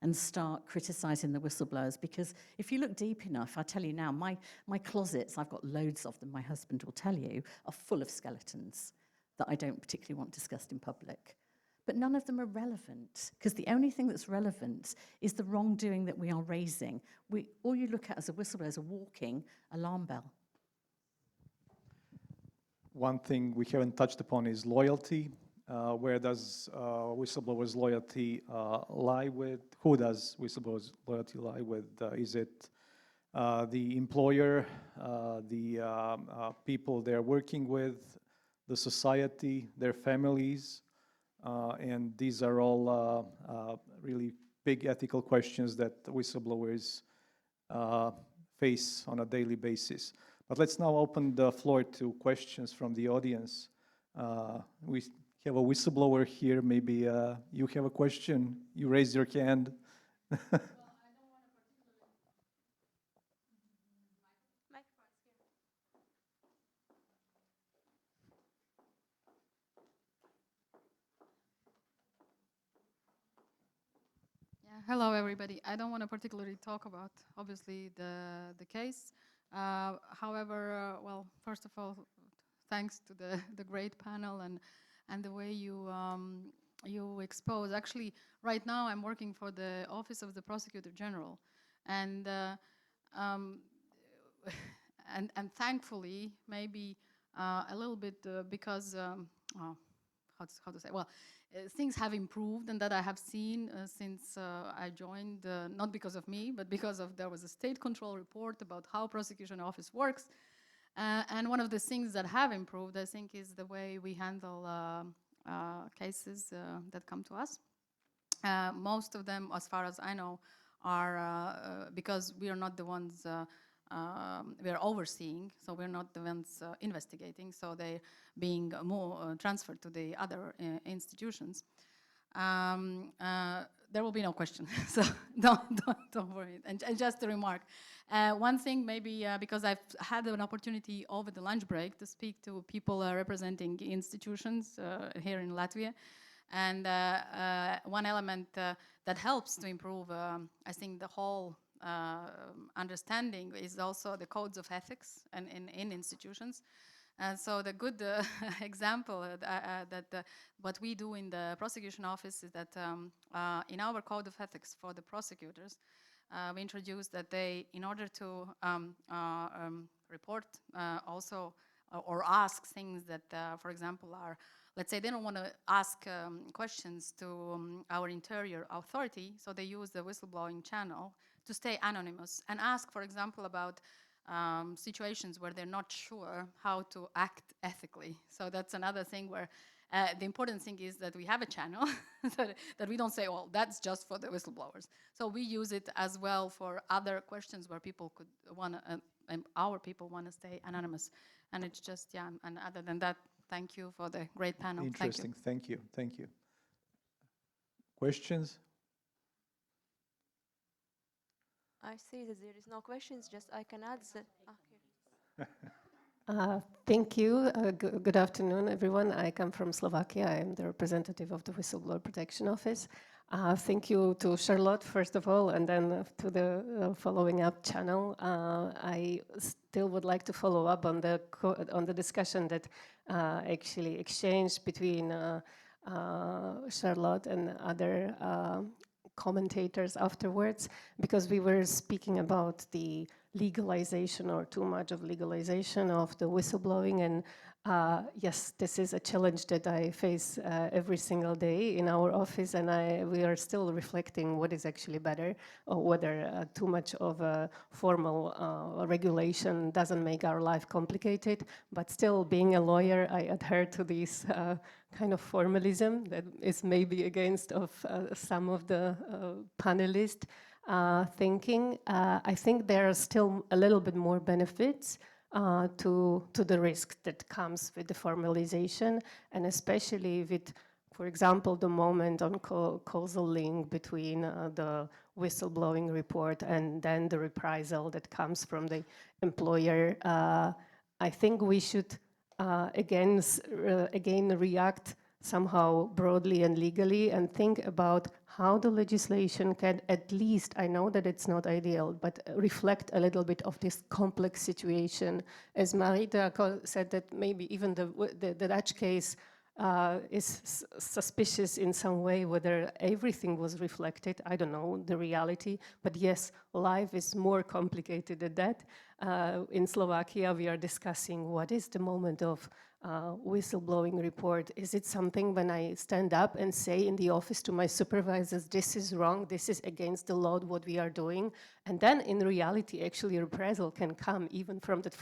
and start criticising the whistleblowers. Because if you look deep enough, I tell you now, my closets, I've got loads of them, my husband will tell you, are full of skeletons that I don't particularly want discussed in public. But none of them are relevant, because the only thing that's relevant is the wrongdoing that we are raising. All you look at as a whistleblower is a walking alarm bell. One thing we haven't touched upon is loyalty. Where does whistleblowers' loyalty lie with? Who does whistleblowers' loyalty lie with? Is it the employer, the people they're working with, the society, their families? And these are all really big ethical questions that whistleblowers face on a daily basis. But let's now open the floor to questions from the audience. We have a whistleblower here. Maybe you have a question. You raised your hand. Hello, everybody. I don't want to particularly talk about, obviously, the case. However, well, first of all, thanks to the great panel and the way you expose. Actually, right now I'm working for the Office of the Prosecutor General, and thankfully, maybe a little bit because how to say, well, things have improved, and that I have seen since I joined, not because of me, but because of there was a state control report about how prosecution office works. And one of the things that have improved, I think, is the way we handle cases that come to us. Most of them, as far as I know, are because we are not the ones we are overseeing, so we're not the ones investigating, so they're being more transferred to the other institutions. There will be no question, so don't worry. And just a remark. One thing maybe, because I've had an opportunity over the lunch break to speak to people representing institutions here in Latvia, and one element that helps to improve, I think, the whole understanding is also the codes of ethics and in institutions. And so the good example that what we do in the prosecution office is that in our code of ethics for the prosecutors, we introduced that they, in order to report also or ask things that, for example, are, let's say they don't want to ask questions to our interior authority, so they use the whistleblowing channel to stay anonymous and ask, for example, about situations where they're not sure how to act ethically. So that's another thing where the important thing is that we have a channel that we don't say, well, that's just for the whistleblowers. So we use it as well for other questions where people could want to, and our people want to stay anonymous. And it's just, yeah, and other than that, thank you for the great panel. Interesting, thank you, thank you. Questions? I see that there is no questions, just I can add that. Thank you. Good afternoon, everyone. I come from Slovakia. I am the representative of the Whistleblower Protection Office. Thank you to Charlotte, first of all, and then to the following up channel. I still would like to follow up on the discussion that actually exchanged between Charlotte and other commentators afterwards, because we were speaking about the legalization or too much of legalization of the whistleblowing. And yes, this is a challenge that I face every single day in our office, and we are still reflecting what is actually better, or whether too much of a formal regulation doesn't make our life complicated. But still, being a lawyer, I adhere to this kind of formalism that is maybe against of some of the panelists thinking. I think there are still a little bit more benefits to the risk that comes with the formalization, and especially with, for example, the moment on causal link between the whistleblowing report and then the reprisal that comes from the employer. I think we should again react somehow broadly and legally and think about how the legislation can at least, I know that it's not ideal, but reflect a little bit of this complex situation. As Marita said, that maybe even the Dutch case is suspicious in some way, whether everything was reflected. I don't know the reality, but yes, life is more complicated than that. In Slovakia, we are discussing what is the moment of whistleblowing report. Is it something when I stand up and say in the office to my supervisors, this is wrong, this is against the law, what we are doing? And then in reality, actually reprisal can come even from that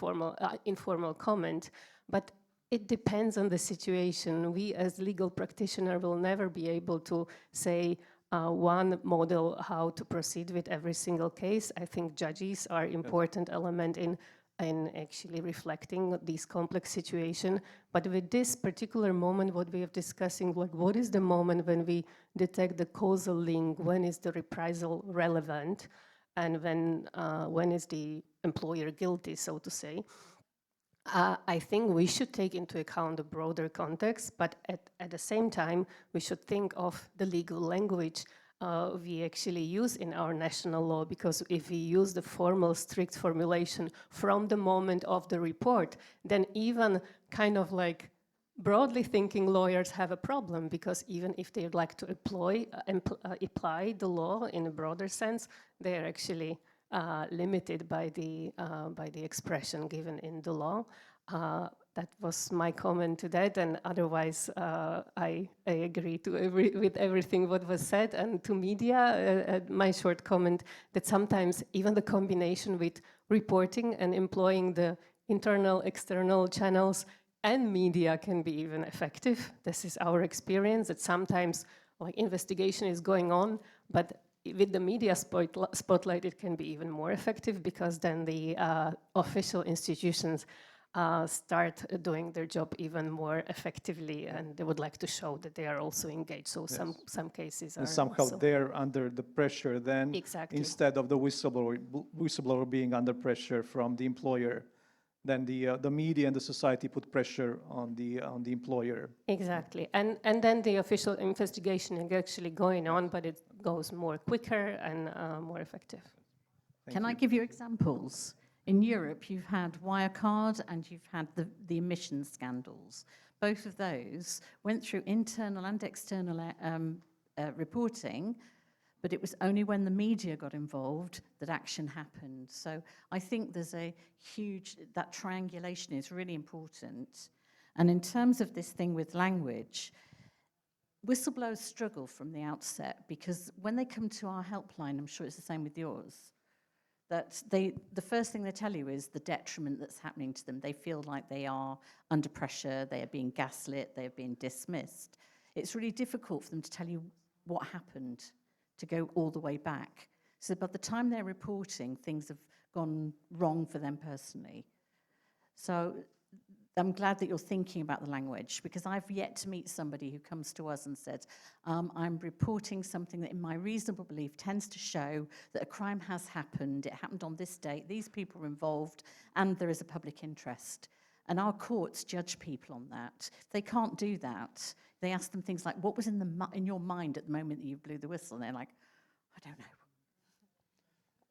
informal comment. But it depends on the situation. We as legal practitioners will never be able to say one model how to proceed with every single case. I think judges are important element in actually reflecting this complex situation. But with this particular moment, what we are discussing, like what is the moment when we detect the causal link, when is the reprisal relevant, and when is the employer guilty, so to say. I think we should take into account the broader context, but at the same time, we should think of the legal language we actually use in our national law, because if we use the formal, strict formulation from the moment of the report, then even kind of like broadly thinking lawyers have a problem, because even if they'd like to apply the law in a broader sense, they are actually limited by the expression given in the law. That was my comment to that, and otherwise I agree with everything what was said. And to media, my short comment that sometimes even the combination with reporting and employing the internal, external channels and media can be even effective. This is our experience, that sometimes like investigation is going on, but with the media spotlight, it can be even more effective, because then the official institutions start doing their job even more effectively, and they would like to show that they are also engaged. So yes, some cases and are somehow also they're under the pressure then, exactly, instead of the whistleblower being under pressure from the employer. Then the media and the society put pressure on the employer. Exactly, and then the official investigation is actually going on, but it goes more quicker and more effective. Can I give you examples? In Europe, you've had Wirecard and you've had the emissions scandals. Both of those went through internal and external reporting, but it was only when the media got involved that action happened. So I think there's that triangulation is really important. And in terms of this thing with language, whistleblowers struggle from the outset, because when they come to our helpline, I'm sure it's the same with yours, that the first thing they tell you is the detriment that's happening to them. They feel like they are under pressure, they are being gaslit, they are being dismissed. It's really difficult for them to tell you what happened, to go all the way back. So by the time they're reporting, things have gone wrong for them personally. So I'm glad that you're thinking about the language, because I've yet to meet somebody who comes to us and said, I'm reporting something that in my reasonable belief tends to show that a crime has happened, it happened on this date, these people are involved, and there is a public interest. And our courts judge people on that. If they can't do that, they ask them things like, what was in your mind at the moment that you blew the whistle? And they're like, I don't know.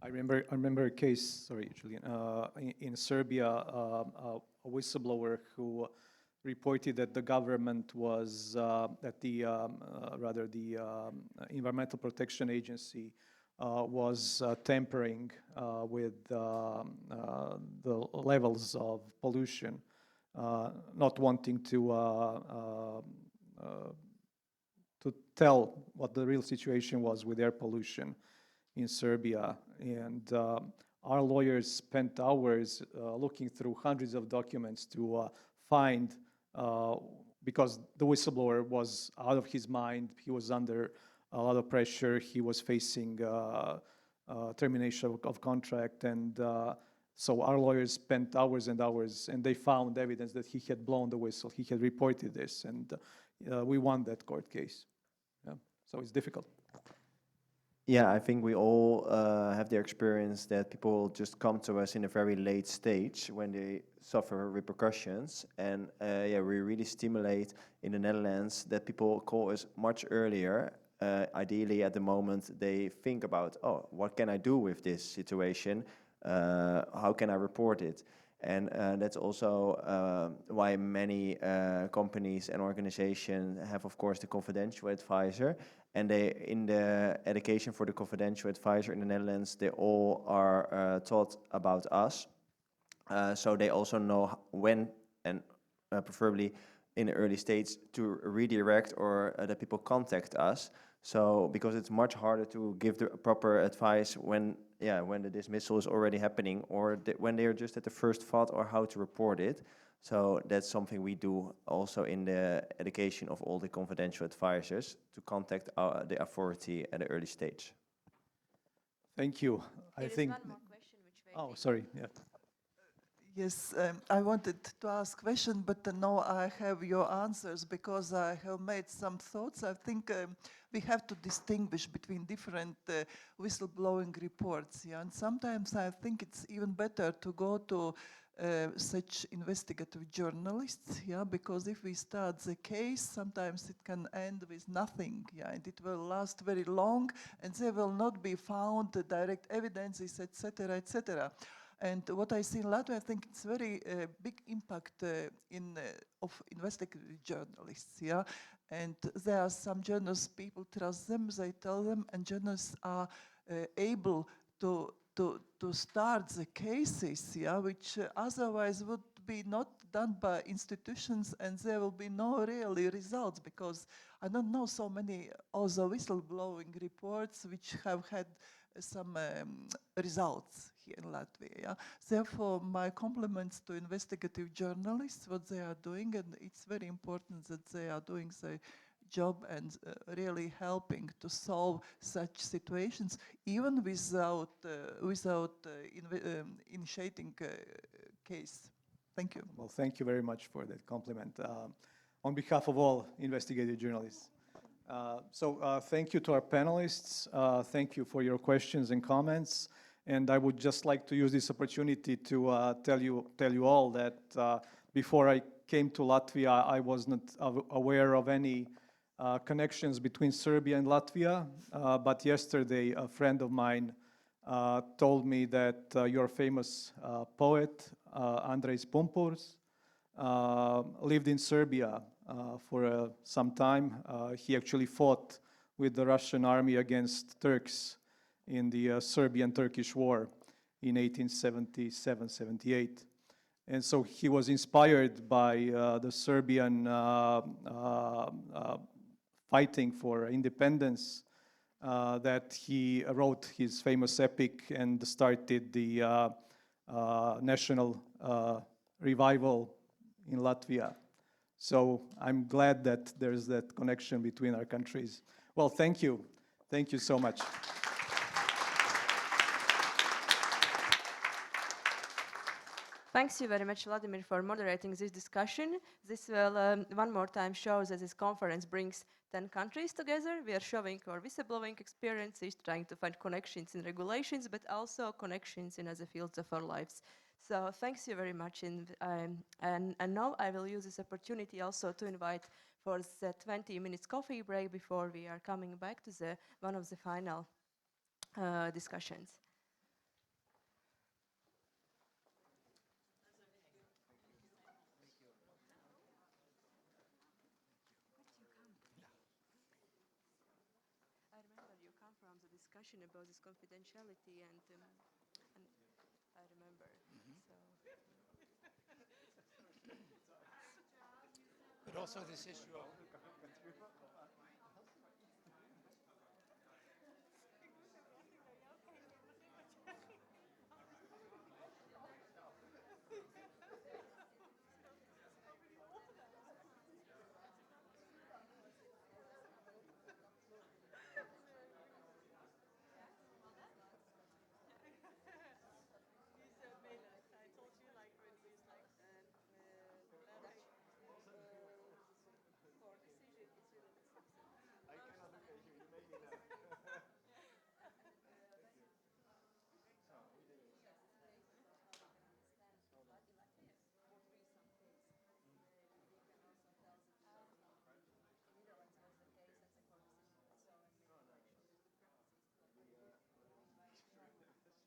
I remember a case, sorry, Julian, in Serbia, a whistleblower who reported that the government was, that the Environmental Protection Agency was tampering with the levels of pollution, not wanting to tell what the real situation was with air pollution in Serbia. And our lawyers spent hours looking through hundreds of documents to find, because the whistleblower was out of his mind, he was under a lot of pressure, he was facing termination of contract, and so our lawyers spent hours and hours, and they found evidence that he had blown the whistle, he had reported this, and we won that court case. Yeah. So it's difficult. Yeah, I think we all have the experience that people just come to us in a very late stage when they suffer repercussions. And yeah, we really stimulate in the Netherlands that people call us much earlier. Ideally, at the moment, they think about, oh, what can I do with this situation? How can I report it? And that's also why many companies and organizations have, of course, the confidential advisor. And they, in the education for the confidential advisor in the Netherlands, they all are taught about us. So they also know when, and preferably in the early stage, to redirect or that people contact us. So because it's much harder to give the proper advice when the dismissal is already happening, or when they are just at the first thought or how to report it. So that's something we do also in the education of all the confidential advisors, to contact the authority at an early stage. Thank you. There is one more question which Oh, sorry. Yeah. Yes, I wanted to ask a question, but now I have your answers because I have made some thoughts. I think we have to distinguish between different whistleblowing reports. Yeah? And sometimes I think it's even better to go to such investigative journalists, yeah, because if we start the case, sometimes it can end with nothing, yeah, and it will last very long, and there will not be found direct evidences, etc., etc. And what I see in Latvia, I think it's very big impact of investigative journalists, yeah. And there are some journalists, people trust them, they tell them, and journalists are able to start the cases, yeah, which otherwise would be not done by institutions, and there will be no really results, because I don't know so many other whistleblowing reports which have had some results here in Latvia. Yeah? Therefore, my compliments to investigative journalists, what they are doing, and it's very important that they are doing the job and really helping to solve such situations, even without initiating a case. Thank you. Well, thank you very much for that compliment on behalf of all investigative journalists. Thank you to our panelists. Thank you for your questions and comments. And I would just like to use this opportunity to tell you all that before I came to Latvia, I was not aware of any connections between Serbia and Latvia. But yesterday, a friend of mine told me that your famous poet, Andrejs Pumpurs, lived in Serbia for some time. He actually fought with the Russian army against Turks in the Serbian-Turkish War in 1877-78. And so he was inspired by the Serbian fighting for independence that he wrote his famous epic and started the national revival in Latvia. So I'm glad that there's that connection between our countries. Well, thank you. Thank you so much. Thanks you very much, Vladimir, for moderating this discussion. This will one more time show that this conference brings 10 countries together. We are showing our whistleblowing experiences, trying to find connections in regulations, but also connections in other fields of our lives. So thanks you very much. And now I will use this opportunity also to invite for the 20 minutes coffee break before we are coming back to one of the final discussions. I remember you come from the discussion about this confidentiality and I remember. But also this issue of